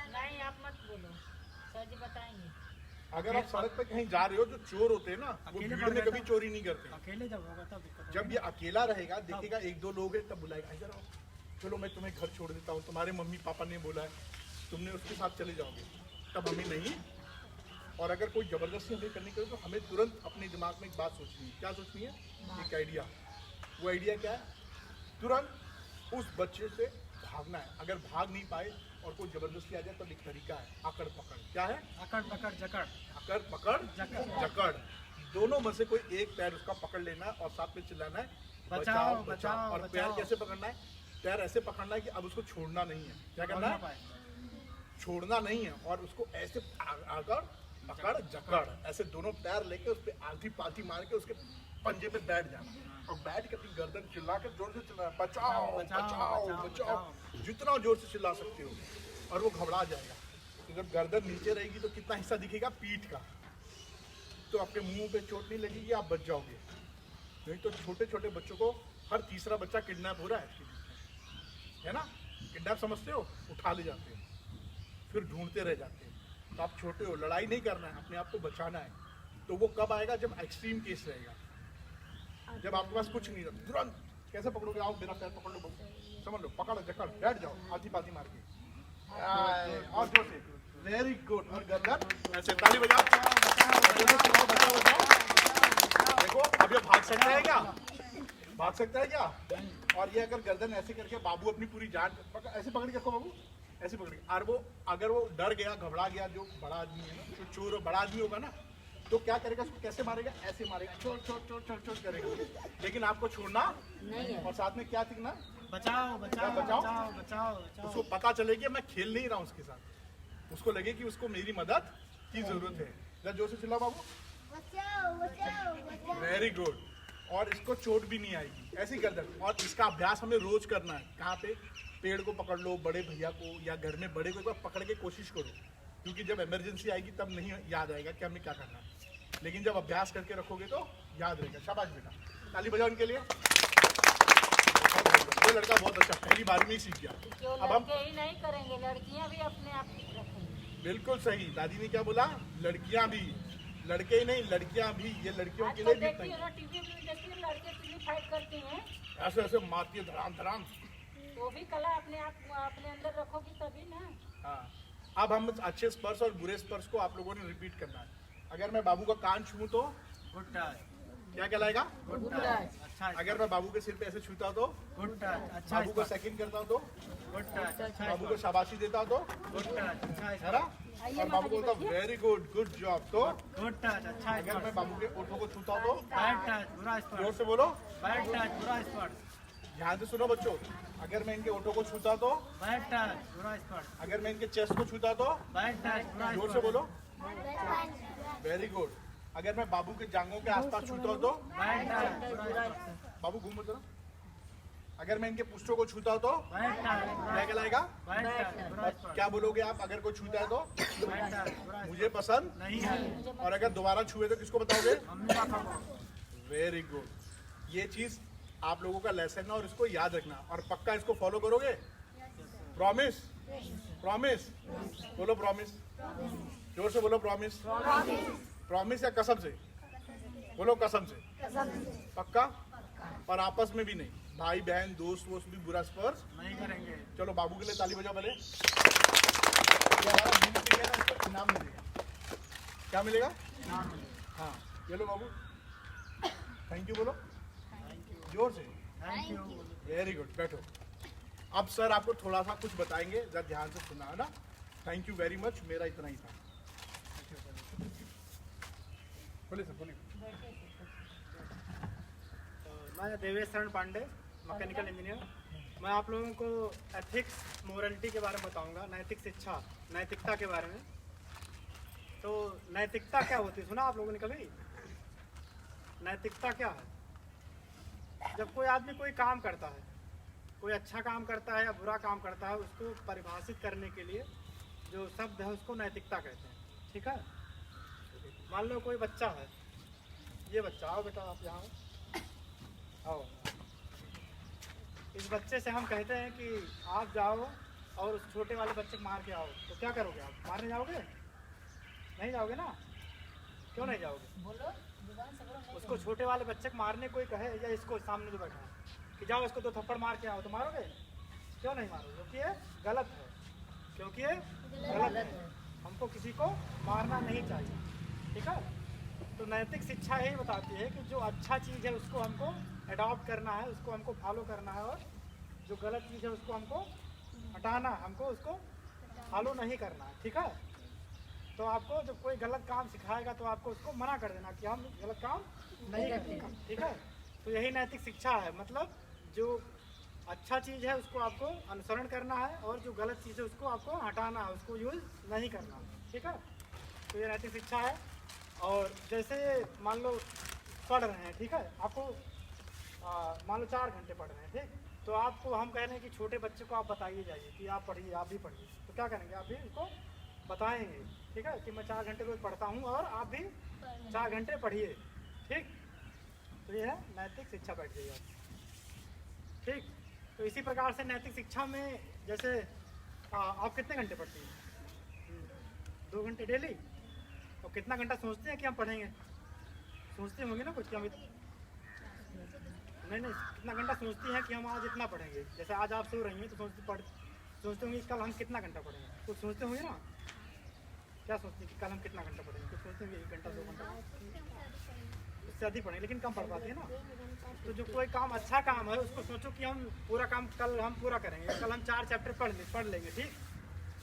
नहीं, आप मत बोलो, सर जी बताएंगे। अगर आप सड़क पे कहीं जा रहे हो, जो चोर होते हैं ना, वो अकेले भीड़ में पड़ कभी गए चोरी नहीं करते। अकेले जब होगा तब दिक्कत होगी। जब ये अकेला रहेगा, देखेगा एक दो लोग हैं, तब बुलाएगा इधर आओ, चलो मैं तुम्हें घर छोड़ देता हूँ, तुम्हारे मम्मी पापा ने बोला है, तुमने उसके साथ चले जाओगे। तब हमें नहीं। और अगर कोई जबरदस्ती हमें करनी करे तो हमें तुरंत अपने दिमाग में एक बात सोचनी है। क्या सोचनी है? एक आइडिया। वो आइडिया क्या है? तुरंत उस बच्चे से भागना है। अगर भाग नहीं पाए और कोई जबरदस्ती आ जाए तो एक तरीका है, आकड़ पकड़। क्या है? अकड़ पकड़ जकड़। आकड़ पकड़ जकड़। दोनों में से कोई एक पैर उसका पकड़ लेना है और साथ में चिल्लाना है बचाओ, बचाओ। बचाओ, और पैर बचाओ। कैसे पकड़ना है? पैर ऐसे पकड़ना है कि अब उसको छोड़ना नहीं है। क्या करना भाग ना है? पाए। छोड़ना नहीं है। और उसको ऐसे आकर पकड़ जकड़, ऐसे दोनों पैर लेके उस पर आधी पाती मार के उसके पंजे पे बैठ जाना और बैठ के अपनी गर्दन चिल्ला के जोर से चिल्लाना, बचाओ बचाओ, बचाओ बचाओ, बचाओ। जितना जोर से चिल्ला सकते हो। और वो घबरा जाएगा। तो जब गर्दन नीचे रहेगी तो कितना हिस्सा दिखेगा? पीठ का। तो आपके मुंह पे चोट नहीं लगेगी, आप बच जाओगे। नहीं तो छोटे छोटे बच्चों को हर तीसरा बच्चा किडनैप हो रहा है ना? किडनैप समझते हो? उठा ले जाते हैं, फिर ढूंढते रह जाते हैं। तो आप छोटे हो, लड़ाई नहीं करना है, अपने आप को बचाना है। तो वो कब आएगा? जब एक्सट्रीम केस रहेगा, जब आपके पास कुछ नहीं रहता। तुरंत कैसे पकड़ोगे? आओ मेरा पैर पकड़ लो, समझ लो, पकड़ जकड़ बैठ जाओ, आधी पाती मार के। और जोर से, वेरी गुड। और गर्दन ऐसे, ताली बजाओ। बचाओ बचाओ बचाओ। देखो अब ये भाग सकता है क्या? भाग सकता है क्या? और ये अगर गर्दन ऐसे करके बाबू अपनी पूरी जान ऐसे पकड़ के रखो बाबू, ऐसे पकड़ के। और वो अगर वो डर गया, घबरा गया, जो बड़ा आदमी है ना, जो चोर बड़ा आदमी होगा ना, तो क्या करेगा? उसको कैसे मारेगा? ऐसे मारेगा, चोट चोट चोट चोट चोट करेगा। लेकिन आपको छोड़ना नहीं है। और साथ में क्या सीखना? बचाओ बचाओ बचाओ? बचाओ बचाओ बचाओ। उसको पता चले कि मैं खेल नहीं रहा हूँ उसके साथ, उसको लगे कि उसको मेरी मदद की जरूरत है। जरा जोर से चिल्लाओ बाबू। Very good. और इसको चोट भी नहीं आएगी, ऐसी गर्दन। और इसका अभ्यास हमें रोज करना है। कहाँ पे? पेड़ को पकड़ लो, बड़े भैया को या घर में बड़े को एक बार पकड़ के कोशिश करो, क्योंकि जब इमरजेंसी आएगी तब नहीं याद आएगा कि हमें क्या करना है। लेकिन जब अभ्यास करके रखोगे तो याद रहेगा। शाबाश बेटा, ताली बजाओ इनके लिए। ये लड़का बहुत अच्छा, पहली बार में ही सीख गया। क्यों अब हम लड़के ही नहीं करेंगे, लड़कियां भी अपने आप रखेंगे। बिल्कुल सही, दादी ने क्या बोला? लड़कियां भी, लड़के ही नहीं, लड़कियां भी। ये लड़कियों के लिए आजकल भी देखती हो ना, टीवी में देखती हो, लड़के कितनी फाइट करते हैं। ऐसे ऐसे मारती है, धड़ाम धड़ाम। वो भी कला अपने अंदर रखोगी तभी ना। हाँ। अब हम अच्छे स्पर्श और बुरे स्पर्श को आप लोगों ने रिपीट करना है। अगर मैं बाबू का कान छूऊं तो गुड टच। क्या कहलाएगा? Good Good touch. touch। अच्छा। अगर मैं बाबू के सिर पे ऐसे छूता तो, गुड टच। अच्छा। बाबू को सेकंड करता हूं तो, गुड टच। अच्छा। बाबू को शाबाशी देता तो, गुड टच। अच्छा। है ना? आइए और बाबू को माता बोलता जी, वेरी गुड, गुड जॉब। तो गुड टच। अच्छा। अगर मैं बाबू के ओठों को छूता हूं तो, बैड टच। बुरा जोर स्पर्श। से बोलो। Bad touch. बुरा स्पर्श। ध्यान से सुनो बच्चों। अगर मैं इनके ओठों को छूता तो, बैड टच। बुरा स्पर्श। अगर मैं इनके चेस्ट को छूता तो, बैड टच। बुरा जोर से स्पर्श। बोलो। Very good. अगर मैं बाबू के जांघों के आसपास छूता हूँ तो बाबू घूमो जरा। अगर मैं इनके पुष्टों को छूता हूँ तो क्या कहलाएगा? क्या बोलोगे आप अगर कोई छूता है तो? मुझे पसंद नहीं है। और अगर दोबारा छुए तो किसको बताओगे? Very good. ये चीज आप लोगों का लेसन है और इसको याद रखना और पक्का इसको फॉलो करोगे? प्रॉमिस? प्रॉमिस? बोलो प्रॉमिस। जोर से बोलो प्रॉमिस। प्रॉमिस या कसम से? बोलो कसम से। पक्का? और आपस में भी नहीं, भाई बहन दोस्त वोस्त भी बुरा स्पर्श नहीं करेंगे। चलो बाबू के लिए ताली बजाओ पहले। ये हमारा गिफ्ट है ना, इसको इनाम मिलेगा। क्या मिलेगा? हाँ ये लो बाबू। थैंक यू बोलो जोर से। Thank you. Very good. बैठो। अब सर आपको थोड़ा सा कुछ बताएंगे, जरा ध्यान से सुना है ना। Thank you very much. मेरा इतना ही था। बोलिए सर बोलिए। मैं देवेश शरण पांडे, मैकेनिकल इंजीनियर। मैं आप लोगों को एथिक्स मोरलिटी के बारे में बताऊंगा, नैतिक शिक्षा, नैतिकता के बारे में। तो नैतिकता क्या होती है सुना आप लोगों ने कभी? नैतिकता क्या है? जब कोई आदमी कोई काम करता है, कोई अच्छा काम करता है या बुरा काम करता है, उसको परिभाषित करने के लिए जो शब्द है उसको नैतिकता कहते हैं। ठीक है? मान लो कोई बच्चा है, ये बच्चा, आओ बेटा आप यहाँ आओ। इस बच्चे से हम कहते हैं कि आप जाओ और उस छोटे वाले बच्चे को मार के आओ, तो क्या करोगे आप? मारने जाओगे? नहीं जाओगे ना? क्यों नहीं जाओगे? बोलो। उसको छोटे वाले बच्चे को मारने कोई कहे, या इसको सामने जो बैठा है कि जाओ इसको 2 थप्पड़ मार के आओ, तो मारोगे? क्यों नहीं मारोगे? क्योंकि ये गलत है। क्योंकि ये गलत है। हमको किसी को मारना नहीं चाहिए। ठीक है? तो नैतिक शिक्षा यही बताती है कि जो अच्छा चीज़ है उसको हमको अडॉप्ट करना है, उसको हमको फॉलो करना है, और जो गलत चीज़ है उसको हमको हटाना, हमको उसको फॉलो नहीं करना है। ठीक है? तो आपको जब कोई गलत काम सिखाएगा तो आपको उसको मना कर देना कि हम गलत काम नहीं करेंगे। ठीक है? तो यही नैतिक शिक्षा है। मतलब जो अच्छा चीज़ है उसको आपको अनुसरण करना है, और जो गलत चीज़ है उसको आपको हटाना है, उसको यूज़ नहीं करना है। ठीक है? तो ये नैतिक शिक्षा है। और जैसे मान लो पढ़ रहे हैं, ठीक है, आपको मान लो 4 घंटे पढ़ रहे हैं, ठीक, तो आपको हम कह रहे हैं कि छोटे बच्चे को आप बताइए जाइए कि आप पढ़िए, आप भी पढ़िए, तो क्या करेंगे? आप भी उसको बताएंगे। ठीक है? कि मैं 4 घंटे रोज पढ़ता हूँ और आप भी 4 घंटे पढ़िए। ठीक? तो ये है नैतिक शिक्षा, बैठ जाइए आप। ठीक? तो इसी प्रकार से नैतिक शिक्षा में जैसे आप कितने घंटे पढ़ती हैं? 2 घंटे डेली। और कितना घंटा सोचते हैं कि हम पढ़ेंगे? सोचते होंगे ना कुछ कि हम नहीं, कितना घंटा सोचती हैं कि हम आज इतना पढ़ेंगे? जैसे आज आप सो रही हैं तो सोचते होंगे कल हम कितना घंटा पढ़ेंगे? कुछ सोचते होंगे ना? क्या सोचते हैं कि कल हम कितना घंटा पढ़ेंगे? कुछ सोचते होंगे 1 घंटा 2 घंटा, उससे अधिक पढ़ेंगे, लेकिन कम पढ़ पाते हैं ना। तो जो कोई काम अच्छा काम है उसको सोचो कि हम पूरा काम कल हम पूरा करेंगे, कल हम 4 चैप्टर पढ़ लेंगे। ठीक?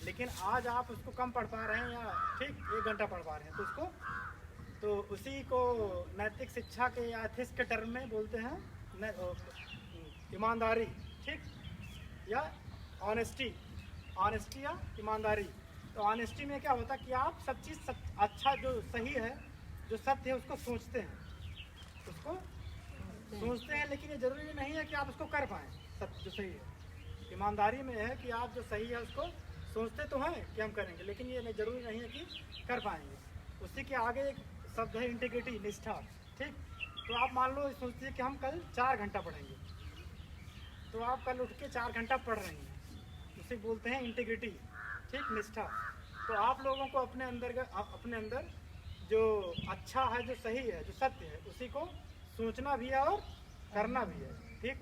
लेकिन आज आप उसको कम पढ़ पा रहे हैं, या ठीक 1 घंटा पढ़ पा रहे हैं, तो उसको, तो उसी को नैतिक शिक्षा के या एथिक्स के टर्म में बोलते हैं ईमानदारी। ठीक? या ऑनेस्टी या ईमानदारी। तो ऑनेस्टी में क्या होता है कि आप सब चीज़ अच्छा, जो सही है, जो सत्य है, उसको सोचते हैं, लेकिन ये जरूरी नहीं है कि आप उसको कर पाएँ। सत्य जो सही है, ईमानदारी में है कि आप जो सही है उसको सोचते तो हैं कि हम करेंगे, लेकिन ये जरूरी नहीं है कि कर पाएंगे। उसी के आगे एक शब्द है इंटीग्रिटी, निष्ठा। ठीक? तो आप मान लो सोचते हैं कि हम कल 4 घंटा पढ़ेंगे, तो आप कल उठ के 4 घंटा पढ़ रही हैं, उसे बोलते हैं इंटीग्रिटी। ठीक? निष्ठा। तो आप लोगों को अपने अंदर जो अच्छा है, जो सही है, जो सत्य है, उसी को सोचना भी है और करना भी है। ठीक?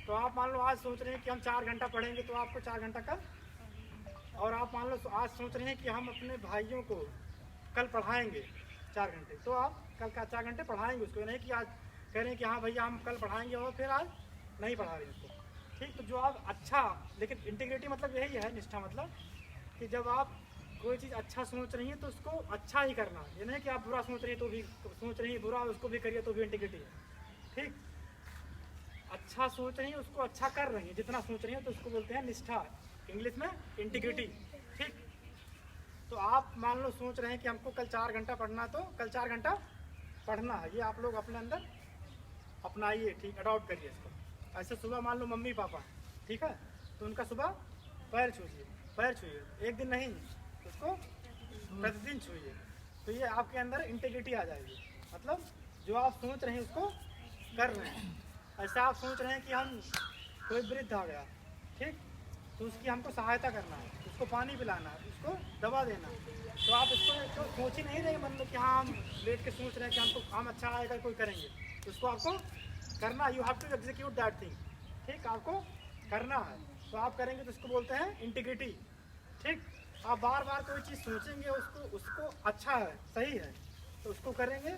तो आप मान लो आज सोच रहे हैं कि हम 4 घंटा पढ़ेंगे, तो आपको 4 घंटा कल, और आप मान लो आज सोच रहे हैं कि हम अपने भाइयों को कल पढ़ाएंगे 4 घंटे, तो आप कल का 4 घंटे पढ़ाएंगे उसको। नहीं कि आज कह रहे हैं कि हाँ भैया हम कल पढ़ाएंगे और फिर आज नहीं पढ़ा रहे उसको। ठीक? तो जो आप अच्छा, लेकिन इंटीग्रिटी मतलब यही है, निष्ठा मतलब कि जब आप कोई चीज़ अच्छा सोच रही हैं तो उसको अच्छा ही करना। ये नहीं कि आप बुरा सोच रही हैं तो भी सोच रही हैं बुरा, उसको भी करिए तो भी इंटीग्रिटी है। ठीक? अच्छा सोच रही हैं उसको अच्छा कर रही हैं, जितना सोच रही हैं, तो उसको बोलते हैं निष्ठा, इंग्लिश में इंटीग्रिटी। ठीक? तो आप मान लो सोच रहे हैं कि हमको कल 4 घंटा पढ़ना, तो कल 4 घंटा पढ़ना है। ये आप लोग अपने अंदर अपनाइए, ठीक, अडॉप्ट करिए इसको। ऐसे सुबह मान लो मम्मी पापा, ठीक है, तो उनका सुबह पैर छूइए, एक दिन नहीं, उसको प्रतिदिन छूइए। तो ये आपके अंदर इंटीग्रिटी आ जाएगी। मतलब जो आप सोच रहे हैं उसको कर रहे हैं। ऐसा आप सोच रहे हैं कि हम कोई वृद्ध आ गया, ठीक, तो उसकी हमको सहायता करना है, उसको पानी पिलाना है, उसको दवा देना है। तो आप इसको तो सोच ही नहीं रहे मन में कि हाँ हम लेट के सोच रहे हैं कि हमको काम अच्छा आएगा कोई करेंगे। उसको आपको करना, you have to execute that thing, ठीक, आपको करना है। तो आप करेंगे तो इसको बोलते हैं इंटीग्रिटी, ठीक। आप बार बार कोई चीज़ सोचेंगे उसको अच्छा है, सही है, तो उसको करेंगे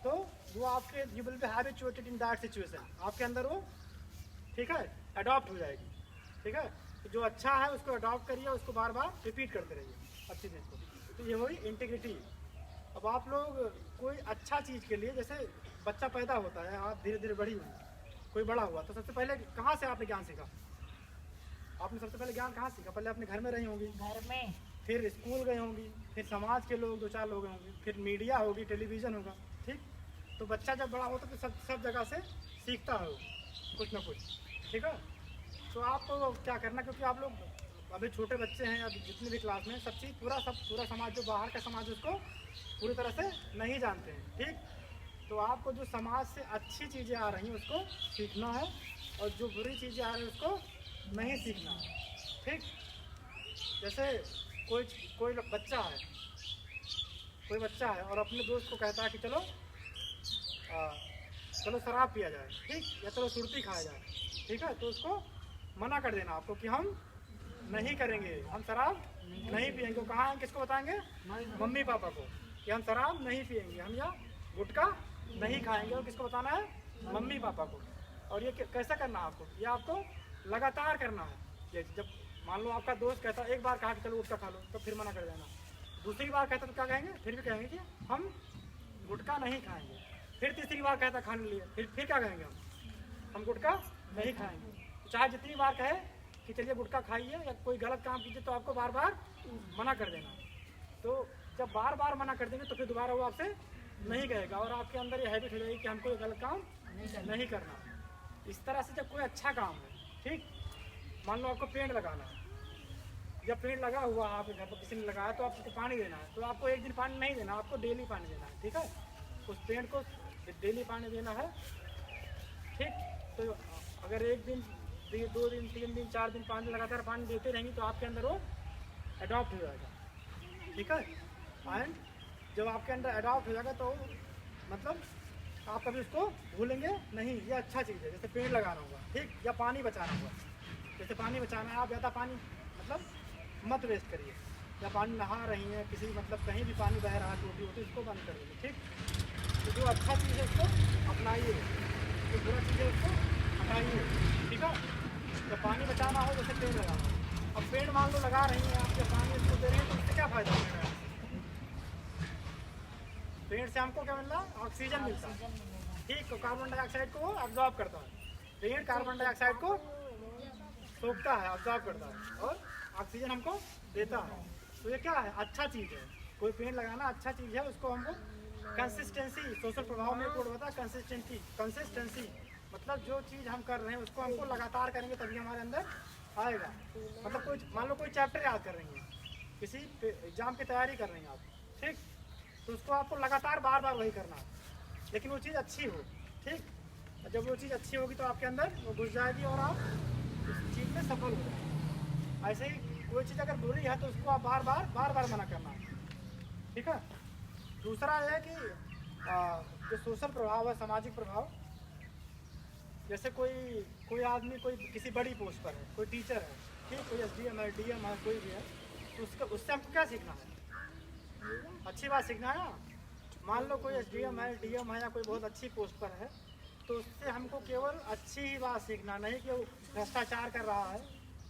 तो वो आपके you will be habituated in that situation, आपके अंदर वो, ठीक है, अडॉप्ट हो जाएगी, ठीक है। तो जो अच्छा है उसको अडॉप्ट करिए, उसको बार बार रिपीट करते रहिए अच्छी चीज़ को। तो ये हुई इंटीग्रिटी। अब आप लोग कोई अच्छा चीज़ के लिए, जैसे बच्चा पैदा होता है, आप धीरे धीरे बड़ी हुई, कोई बड़ा हुआ, तो सबसे पहले कहाँ से आपने ज्ञान सीखा? आपने सबसे पहले ज्ञान कहाँ सीखा? पहले अपने घर में रही होंगी, घर में, फिर स्कूल गए होंगी, फिर समाज के लोग 2-4 लोग होंगे, फिर मीडिया होगी, टेलीविज़न होगा, ठीक। तो बच्चा जब बड़ा होता है तो सब जगह से सीखता है वो कुछ ना कुछ, ठीक है। तो आप क्या करना, क्योंकि आप लोग अभी छोटे बच्चे हैं या जितने भी क्लास में, सब चीज़ पूरा समाज, जो बाहर का समाज उसको पूरी तरह से नहीं जानते हैं, ठीक। तो आपको जो समाज से अच्छी चीज़ें आ रही हैं उसको सीखना है, और जो बुरी चीज़ें आ रही हैं उसको नहीं सीखना है, ठीक। जैसे कोई बच्चा है और अपने दोस्त को कहता है कि चलो शराब पिया जाए, ठीक, या चलो सुरती खाया जाए, ठीक है। तो उसको मना कर देना आपको कि हम नहीं करेंगे, हम शराब नहीं पिएंगे। तो कहाँ, किसको बताएंगे? मम्मी पापा को, कि हम शराब नहीं पिएंगे, हम या गुटखा नहीं खाएंगे। और किसको बताना है? मम्मी पापा को। और ये कैसा करना है आपको? ये आपको लगातार करना है। ये जब मान लो आपका दोस्त कहता, एक बार कहा कि चलो गुटखा खा लो, तो फिर मना कर देना। दूसरी बार कहता तो क्या कहेंगे? फिर भी कहेंगे कि हम गुटखा नहीं खाएंगे। फिर तीसरी बार कहता खाने लिए, फिर क्या कहेंगे? हम गुटखा नहीं खाएंगे। चाहे जितनी बार कहे कि चलिए गुटखा खाइए या कोई गलत काम कीजिए, तो आपको बार बार मना कर देना। तो जब बार बार मना कर देंगे तो फिर दोबारा वो आपसे नहीं कहेगा, और आपके अंदर ये हैबिट हो जाएगी कि हमको ये गलत काम नहीं करना। इस तरह से जब कोई अच्छा काम है, ठीक, मान लो आपको पेड़ लगाना है, जब पेड़ लगा हुआ आपके घर पर किसी ने लगाया तो आपको पानी देना है। तो आपको एक दिन पानी नहीं देना, आपको डेली पानी देना है, ठीक है। उस पेड़ को डेली पानी देना है, ठीक। तो अगर एक दिन, 2 दिन, 3 दिन, 4 दिन, 5 दिन लगातार पानी देते रहेंगे तो आपके अंदर वो अडॉप्ट हो जाएगा, ठीक है। एंड जब आपके अंदर अडॉप्ट हो जाएगा तो मतलब आप कभी उसको भूलेंगे नहीं। ये अच्छा चीज़ है। जैसे पेड़ लगाना हुआ, ठीक, या पानी बचाना हुआ। जैसे पानी बचाना है, आप ज़्यादा पानी मतलब मत वेस्ट करिए, या पानी नहा रही हैं किसी, मतलब कहीं भी पानी बह रहा है, टूटी होती, इसको बंद कर दीजिए, ठीक। तो जो अच्छा चीज़ है उसको अपनाइए, जो बुरा चीज़ है उसको हटाइए, ठीक है। जब पानी बचाना हो, जैसे पेड़ लगाना हो, अब पेड़ मान लो लगा रही हैं आप, जब पानी उसको दे रहे हैं तो उससे क्या फ़ायदा मिलेगा? पेड़ से हमको क्या मिल रहा है? ऑक्सीजन मिलता है, ठीक। तो कार्बन डाइऑक्साइड को वो अब्जॉर्ब करता है। पेड़ कार्बन डाइऑक्साइड को सोखता है, अब्जॉर्ब करता है, और ऑक्सीजन हमको देता है। तो ये क्या है? अच्छा चीज़ है। कोई पेड़ लगाना अच्छा चीज़ है, उसको हमको कंसिस्टेंसी, सोशल प्रभाव में कोड होता है कंसिस्टेंसी, मतलब जो चीज़ हम कर रहे हैं उसको हमको लगातार करेंगे तभी हमारे अंदर आएगा। मतलब कोई मान लो कोई चैप्टर याद कर रही हैं, किसी एग्जाम की तैयारी कर रही हैं आप, ठीक, तो उसको आपको लगातार बार बार वही करना है, लेकिन वो चीज़ अच्छी हो, ठीक। जब वो चीज़ अच्छी होगी तो आपके अंदर वो घुस जाएगी और आप उस चीज़ में सफल हो जाएंगे। ऐसे ही कोई चीज़ अगर बुरी है तो उसको आप बार बार मना करना है, ठीक है। दूसरा है कि जो सोशल प्रभाव है, सामाजिक प्रभाव, जैसे कोई आदमी कोई किसी बड़ी पोस्ट पर है, कोई टीचर है, ठीक, कोई SDM है, DM है, कोई भी है, तो उससे हमको क्या सीखना है? अच्छी बात सीखना है ना। मान लो कोई SDM है, DM है, या कोई बहुत अच्छी पोस्ट पर है, तो उससे हमको केवल अच्छी ही बात सीखना, नहीं कि वो भ्रष्टाचार कर रहा है,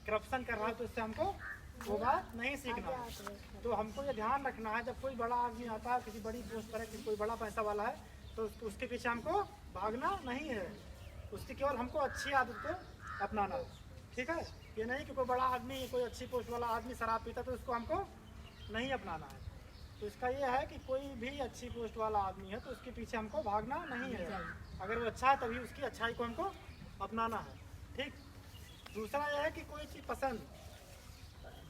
करप्शन कर रहा है, तो उससे हमको वो बात नहीं सीखना है। तो हमको ये ध्यान रखना है, जब कोई बड़ा आदमी आता है, किसी बड़ी पोस्ट पर है, किसी कोई बड़ा पैसा वाला है, तो उसके पीछे हमको भागना नहीं है, उसकी केवल हमको अच्छी आदत को अपनाना है, ठीक है। ये नहीं कि कोई बड़ा आदमी, कोई अच्छी पोस्ट वाला आदमी शराब पीता तो उसको हमको नहीं अपनाना है। तो इसका ये है कि कोई भी अच्छी पोस्ट वाला आदमी है तो उसके पीछे हमको भागना नहीं है। अगर वो अच्छा है तभी उसकी अच्छाई को हमको अपनाना है, ठीक। दूसरा यह है कि कोई चीज़ पसंद,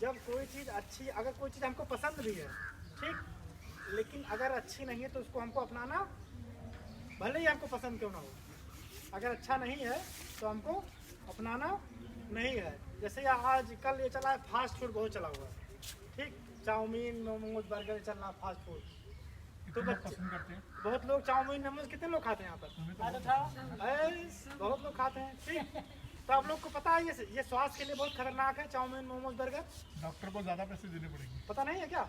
जब कोई चीज़ अच्छी, अगर कोई चीज़ हमको पसंद भी है, ठीक, लेकिन अगर अच्छी नहीं है तो उसको हमको अपनाना, भले ही हमको पसंद क्यों ना हो, अगर अच्छा नहीं है तो हमको अपनाना नहीं है। जैसे आज कल ये चला है फास्ट फूड, बहुत चला हुआ है, ठीक, चाउमीन मोमोज बर्गर चल रहा फास्ट फूड, तो बच्चे पसंद करते हैं। बहुत लोग चाउमीन मोमोज कितने लोग खाते हैं यहाँ पर? बहुत लोग खाते हैं, ठीक। तो आप लोग को पता है ये स्वास्थ्य के लिए बहुत खतरनाक है चाउमीन मोमोज बर्गर। डॉक्टर को ज़्यादा पैसे देने पड़ेंगे। पता नहीं है क्या?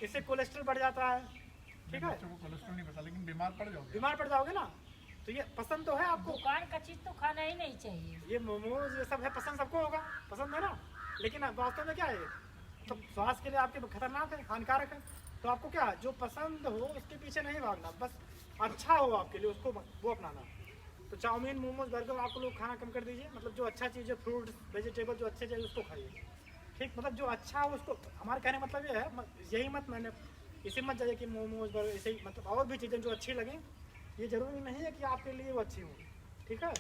इससे कोलेस्ट्रॉल बढ़ जाता है, ठीक है। बच्चों को कोलेस्ट्रॉल नहीं पता, लेकिन बीमार पड़ जाओगे। बीमार पड़ जाओगे ना। तो ये पसंद तो है आपको, दुकान का चीज तो खाना ही नहीं चाहिए। ये मोमोज ये सब है, पसंद सबको होगा, पसंद है ना, लेकिन वास्तव में क्या है, तो स्वास्थ्य के लिए आपके खतरनाक है, हानिकारक है। तो आपको क्या, जो पसंद हो उसके पीछे नहीं भागना, बस अच्छा हो आपके लिए उसको वो अपनाना। तो चाउमीन मोमोज बर्गर आपको लोग खाना कम कर दीजिए, मतलब जो अच्छा चीज़ है, फ्रूट वेजिटेबल जो अच्छे चाहिए उसको खाइए, ठीक। मतलब जो अच्छा हो उसको, हमारे कहने मतलब ये है, यही मत मैंने इसे मत जाइए कि मोमोज बर्गर ऐसे ही, मतलब और भी चीज़ें जो अच्छी लगें, ये ज़रूरी नहीं है कि आपके लिए वो अच्छी हो, ठीक है।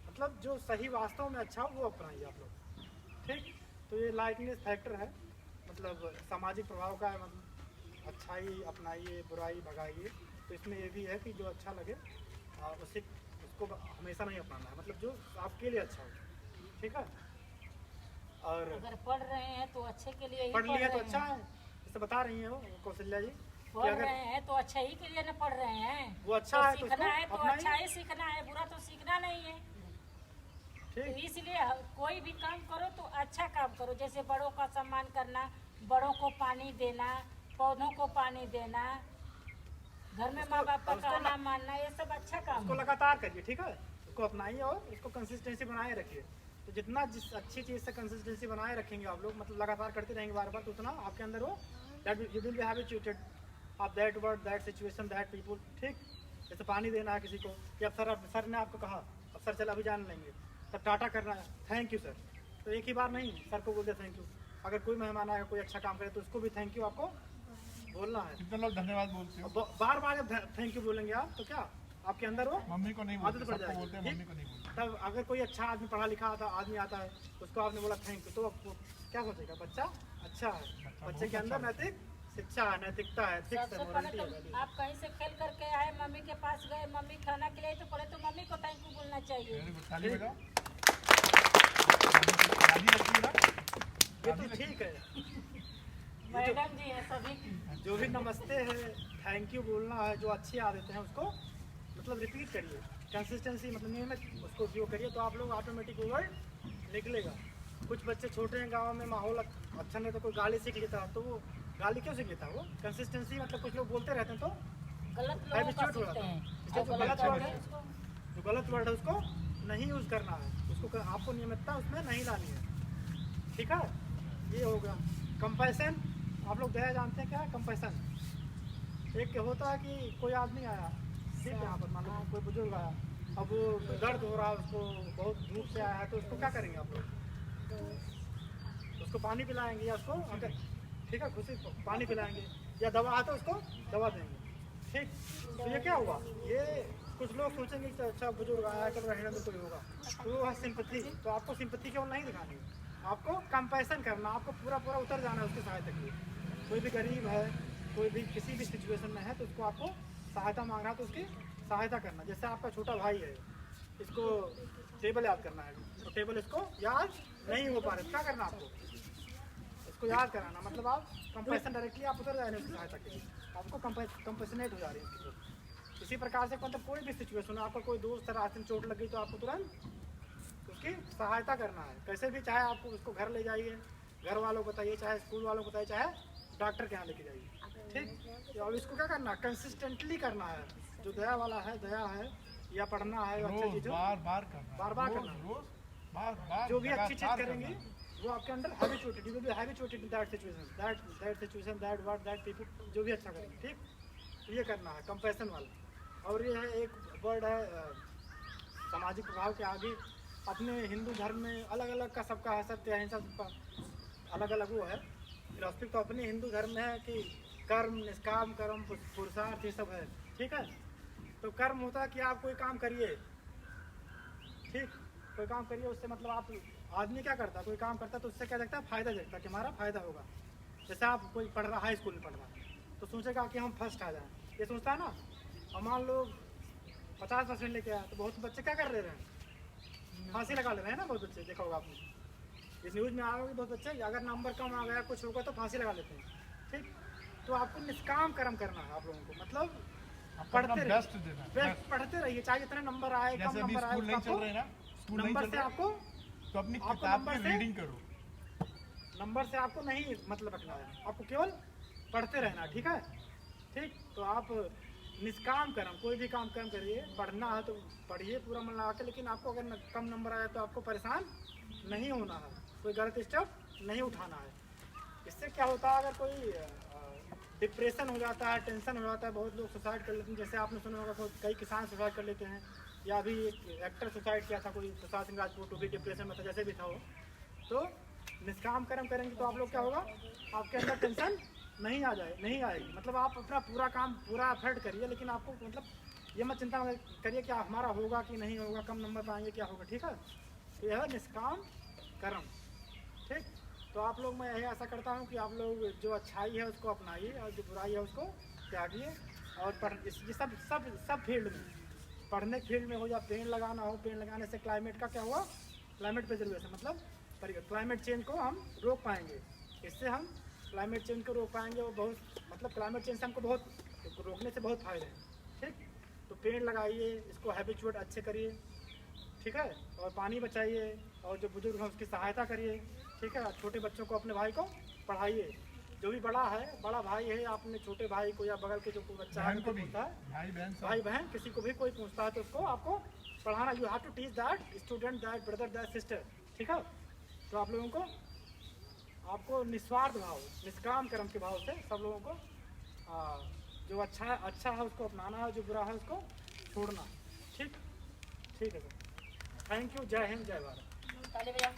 मतलब जो सही वास्तव में अच्छा हो वो अपनाइए आप लोग, ठीक। तो ये लाइटनेस फैक्टर है, मतलब सामाजिक प्रभाव का है, मतलब अच्छाई अपनाइए बुराई भगाइए। तो इसमें ये भी है कि जो अच्छा लगे उसको हमेशा नहीं अपनाना है, मतलब जो आपके लिए अच्छा हो, ठीक है। और अगर पढ़ रहे हैं तो अच्छे के लिए ही पढ़ लिया तो रहे अच्छा हैं। है, जैसे बता रही हैं वो कौशल्या जी, पढ़ रहे हैं तो अच्छा ही के लिए ना पढ़ रहे हैं। वो अच्छा है तो सीखना है तो उसको अपनाइए। अच्छा ही सीखना है, बुरा तो सीखना नहीं है। तो ठीक, इसलिए कोई भी काम करो तो अच्छा काम करो, जैसे बड़ों का सम्मान करना, बड़ों को पानी देना, पौधों को पानी देना, घर में माँ बाप का कहना मानना, ये सब अच्छा काम उसको है। लगातार करिए, ठीक है, उसको अपनाइए और इसको कंसिस्टेंसी बनाए रखिए। तो जितना जिस अच्छी चीज़ से कंसिस्टेंसी बनाए रखेंगे आप लोग, मतलब लगातार करते रहेंगे बार बार, तो उतना आपके अंदर वो that you will be habituated of that word that situation that people, ठीक। जैसे पानी देना है किसी को, या सर ने आपको कहा, अब सर चल अभी जान लेंगे, तब टाटा करना है, थैंक यू सर, तो एक ही बार नहीं सर को बोलते थैंक यू। अगर कोई मेहमान आया कोई अच्छा काम करे तो उसको भी थैंक यू आपको बोलना है। कितने लोग धन्यवाद बोलते हो? बार बार जब थैंक यू बोलेंगे आप तो क्या आपके अंदर वो मम्मी को नहीं आदत बोलते, पड़ सबको बोलते हैं, जाएगी, मम्मी को नहीं बोलते। तब अगर कोई अच्छा आदमी पढ़ा लिखा आता आदमी आता है, उसको आपने बोला थैंक यू, तो वो क्या सोचेगा, बच्चा अच्छा है, बच्चे के अंदर नैतिक शिक्षा है, नैतिकता है, ठीक सबसे पहले तो आप कहीं से खेल करके आए, मम्मी के पास गए, मम्मी खाना खिलाई, तो पहले तो मम्मी को थैंक यू बोलना चाहिए। ताली बजाओ। ताली बजती है ना? ये तो ठीक है। मैडम जी है सभी की। जो भी नमस्ते है, थैंक यू बोलना है, जो अच्छी आदतें हैं उसको मतलब रिपीट करिए, कंसिस्टेंसी मतलब नियमित उसको उपयोग करिए, तो आप लोग ऑटोमेटिक वर्ड निकलेगा। कुछ बच्चे छोटे हैं गांव में, माहौल अच्छा नहीं तो कोई गाली सीख लेता है, तो वो गाली क्यों सीख लेता है, वो कंसिस्टेंसी मतलब कुछ लोग बोलते रहते हैं तो गलत लोगों का हैबिचुएट हो सीखते जाता है। हैं। इसलिए जो गलत वर्ड है, उसको जो गलत वर्ड है उसको नहीं यूज़ करना है, उसको आपको नियमितता उसमें नहीं लानी है, ठीक है। ये होगा कंपैशन। आप लोग दया जानते हैं क्या है कंपैशन? एक होता है कि कोई आदमी आया ठीक है यहाँ पर, मान लो कोई बुजुर्ग आया, अब वो दर्द हो रहा है उसको, बहुत धूप से आया है, तो उसको क्या करेंगे आप लोग? उसको पानी पिलाएंगे या उसको अगर ठीक है खुशी पानी पिलाएंगे, या दवा है तो उसको दवा देंगे, ठीक। तो ये क्या हुआ, ये कुछ लोग सोचेंगे कि अच्छा बुजुर्ग आया कल रहने में कोई होगा, तो वो है सिंपथी। तो आपको सिंपथी केवल नहीं दिखानी, आपको कंपैशन करना, आपको पूरा पूरा उतर जाना है उसकी सहायता के लिए। कोई भी गरीब है, कोई भी किसी भी सिचुएशन में है, तो उसको आपको सहायता मांग रहा है तो उसकी सहायता करना। जैसे आपका छोटा भाई है, इसको टेबल याद करना है, तो टेबल इसको याद नहीं हो पा रहा, क्या करना आपको, इसको याद कराना, मतलब आप कंपैशन डायरेक्टली आप उतर जा रहे हैं उसकी सहायता के लिए, आपको कंपैशनेट हो जा रही है। इसी प्रकार से मतलब कोई भी सिचुएशन है, आपका कोई दोस्त है रास्ते में चोट लग गई तो आपको तुरंत उसकी सहायता करना है, कैसे भी, चाहे आपको उसको घर ले जाइए, घर वालों को बताइए, चाहे स्कूल वालों को बताइए, चाहे डॉक्टर के यहाँ लेके जाइए, ठीक। और इसको क्या करना, कंसिस्टेंटली करना है, जो दया वाला है दया है, या पढ़ना है अच्छी चीज़ों बार बार करना, बार बार करना, बार बार जो भी अच्छी चीज़ करेंगे वो आपके अंदर habituated, you will be habituated in that situation that word that people, जो भी अच्छा करेंगे, ठीक। तो ये करना है कंपैशन वाला। और ये है एक वर्ड है सामाजिक प्रभाव के आगे, अपने हिंदू धर्म में अलग अलग का सबका है, सत्य अहिंसा सबका अलग अलग वो है, फिलोसफी तो अपने हिंदू धर्म में है कि कर्म, निष्काम कर्म, पुरुषार्थ, ये सब है, ठीक है। तो कर्म होता है कि आप कोई काम करिए, ठीक, कोई काम करिए, उससे मतलब आप, आदमी क्या करता है, कोई काम करता है तो उससे क्या देखता है, फायदा देखता है कि हमारा फायदा होगा। जैसे आप कोई पढ़ रहा, हाई स्कूल में पढ़ रहा है, तो सोचेगा कि हम फर्स्ट आ जाएं, ये सोचता है ना। और मान लो 50% लेके आया, तो बहुत बच्चे क्या कर रहे हैं, फांसी लगा ले रहे हैं ना, बहुत बच्चे, देखा होगा आपने, इस न्यूज़ में आया कि बहुत बच्चे अगर नंबर कम आ गया, कुछ होगा तो फांसी लगा लेते हैं, ठीक। तो आपको निष्काम कर्म करना है आप लोगों को, मतलब पढ़ते रहिए, बेस्ट देना है, बेस्ट पढ़ते रहिए, चाहे जितने नंबर आए, कम जैसे अभी नंबर आए, स्कूल नहीं चल रहे ना, स्कूल नहीं नंबर चल से रहे आपको, तो अपनी आपको किताब नंबर की से- रीडिंग करो। नंबर से आपको नहीं मतलब रखना है, आपको केवल पढ़ते रहना, ठीक है, ठीक। तो आप निष्काम कर्म, कोई भी काम कर्म करिए, पढ़ना है तो पढ़िए पूरा मन लगा के, लेकिन आपको अगर कम नंबर आया तो आपको परेशान नहीं होना है, कोई गलत स्टेप नहीं उठाना है। इससे क्या होता है, अगर कोई डिप्रेशन हो जाता है, टेंशन हो जाता है, बहुत लोग सुसाइड कर लेते हैं, जैसे आपने सुना होगा कई किसान सुसाइड कर लेते हैं, या अभी एक एक्टर सुसाइड किया था कोई, प्रसाद सिंह राजपूत, वो भी डिप्रेशन में था, जैसे भी था वो। तो निष्काम कर्म करेंगे तो आप लोग क्या होगा, आपके अंदर टेंशन नहीं आएगी, मतलब आप अपना पूरा काम, पूरा एफर्ट करिए, लेकिन आपको मतलब ये मत चिंता करिए कि हमारा होगा कि नहीं होगा, कम नंबर पाएंगे, क्या होगा, ठीक है। तो यह है निष्काम कर्म, ठीक। तो आप लोग, मैं यही आशा करता हूँ कि आप लोग जो अच्छाई है उसको अपनाइए और जो बुराई है उसको त्यागिए, और ये सब फील्ड में, पढ़ने के फील्ड में हो या पेड़ लगाना हो, पेड़ लगाने से क्लाइमेट का क्या हुआ, क्लाइमेट पे जरूरत है, मतलब क्लाइमेट चेंज को हम रोक पाएंगे, इससे हम क्लाइमेट चेंज को रोक पाएंगे, और बहुत मतलब क्लाइमेट चेंज से हमको बहुत रोकने से बहुत फायदे हैं, ठीक। तो पेड़ लगाइए, इसको हैबिचुएट अच्छे करिए, ठीक है, और पानी बचाइए, और जो बुजुर्ग हैं उसकी सहायता करिए, ठीक है। छोटे बच्चों को, अपने भाई को पढ़ाइए, जो भी बड़ा है, बड़ा भाई है, आपने छोटे भाई को या बगल के जो कोई बच्चा है, कोई पूछता है, भाई बहन किसी को भी कोई पूछता है तो उसको आपको पढ़ाना, you have to teach that student, that brother, that sister, ठीक है। तो आप लोगों को, आपको निस्वार्थ भाव, निष्काम कर्म के भाव से सब लोगों को जो अच्छा है उसको अपनाना है, जो बुरा है उसको छोड़ना, ठीक, ठीक है सर, थैंक यू, जय हिंद, जय भारत। ताली बजाओ।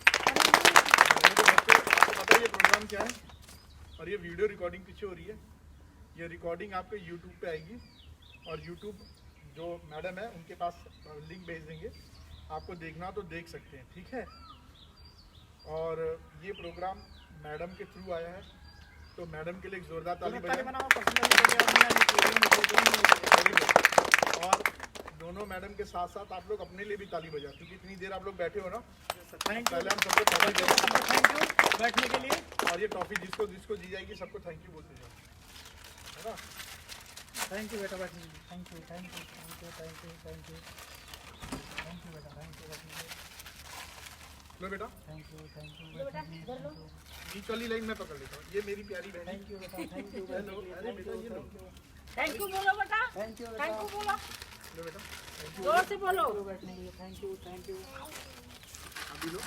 आपको पता है ये प्रोग्राम क्या है, और ये वीडियो रिकॉर्डिंग पीछे हो रही है, ये रिकॉर्डिंग आपके YouTube पे आएगी, और YouTube जो मैडम है उनके पास लिंक भेज देंगे, आपको देखना तो देख सकते हैं, ठीक है। और ये प्रोग्राम मैडम के थ्रू आया है, तो मैडम के लिए एक जोरदार ताली बजाएं। और दोनों मैडम के साथ साथ आप लोग अपने लिए भी ताली बजाएं, क्योंकि इतनी देर आप लोग बैठे हो ना, थैंक यू, पहले हम सबको टॉफी दे रहे हैं, थैंक यू बैठने के लिए, और ये टॉफी जिसको जिसको दी जाएगी सबको थैंक यू बोलते जाओ, है ना। थैंक यू बेटा, बैठने के लिए, thank you, thank you, thank you, thank you, thank you, thank you बेटा, थैंक यू बैठने के लिए, लो बेटा, थैंक यू, थैंक यू, लो बेटा, इधर लो। बीच वाली लाइन में पकड़ लेता हूँ, ये मेरी प्यारी बहन। थैंक यू बेटा, थैंक यू, हेलो, अरे बेटा ये लो, थैंक यू बोलो बेटा, थैंक यू थैंक यू बोलो, लो बेटा, थैंक यू, जोर से बोलो। बैठने के लिए, थैंक यू, थैंक यू, अभी लो,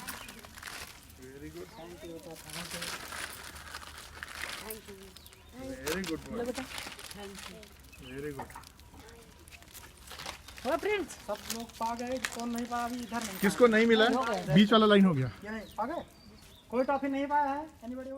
वेरी गुड, थैंक यू बेटा, thank you, thank you. Very good low boy, बेटा, थैंक यू। Very good. हो फ्रेंड्स, सब लोग पा गए, कौन नहीं पाया अभी इधर नहीं, किसको नहीं मिला है? बीच वाला लाइन हो गया। ये पा गए, कोई टॉफी नहीं पाया है, एनीबॉडी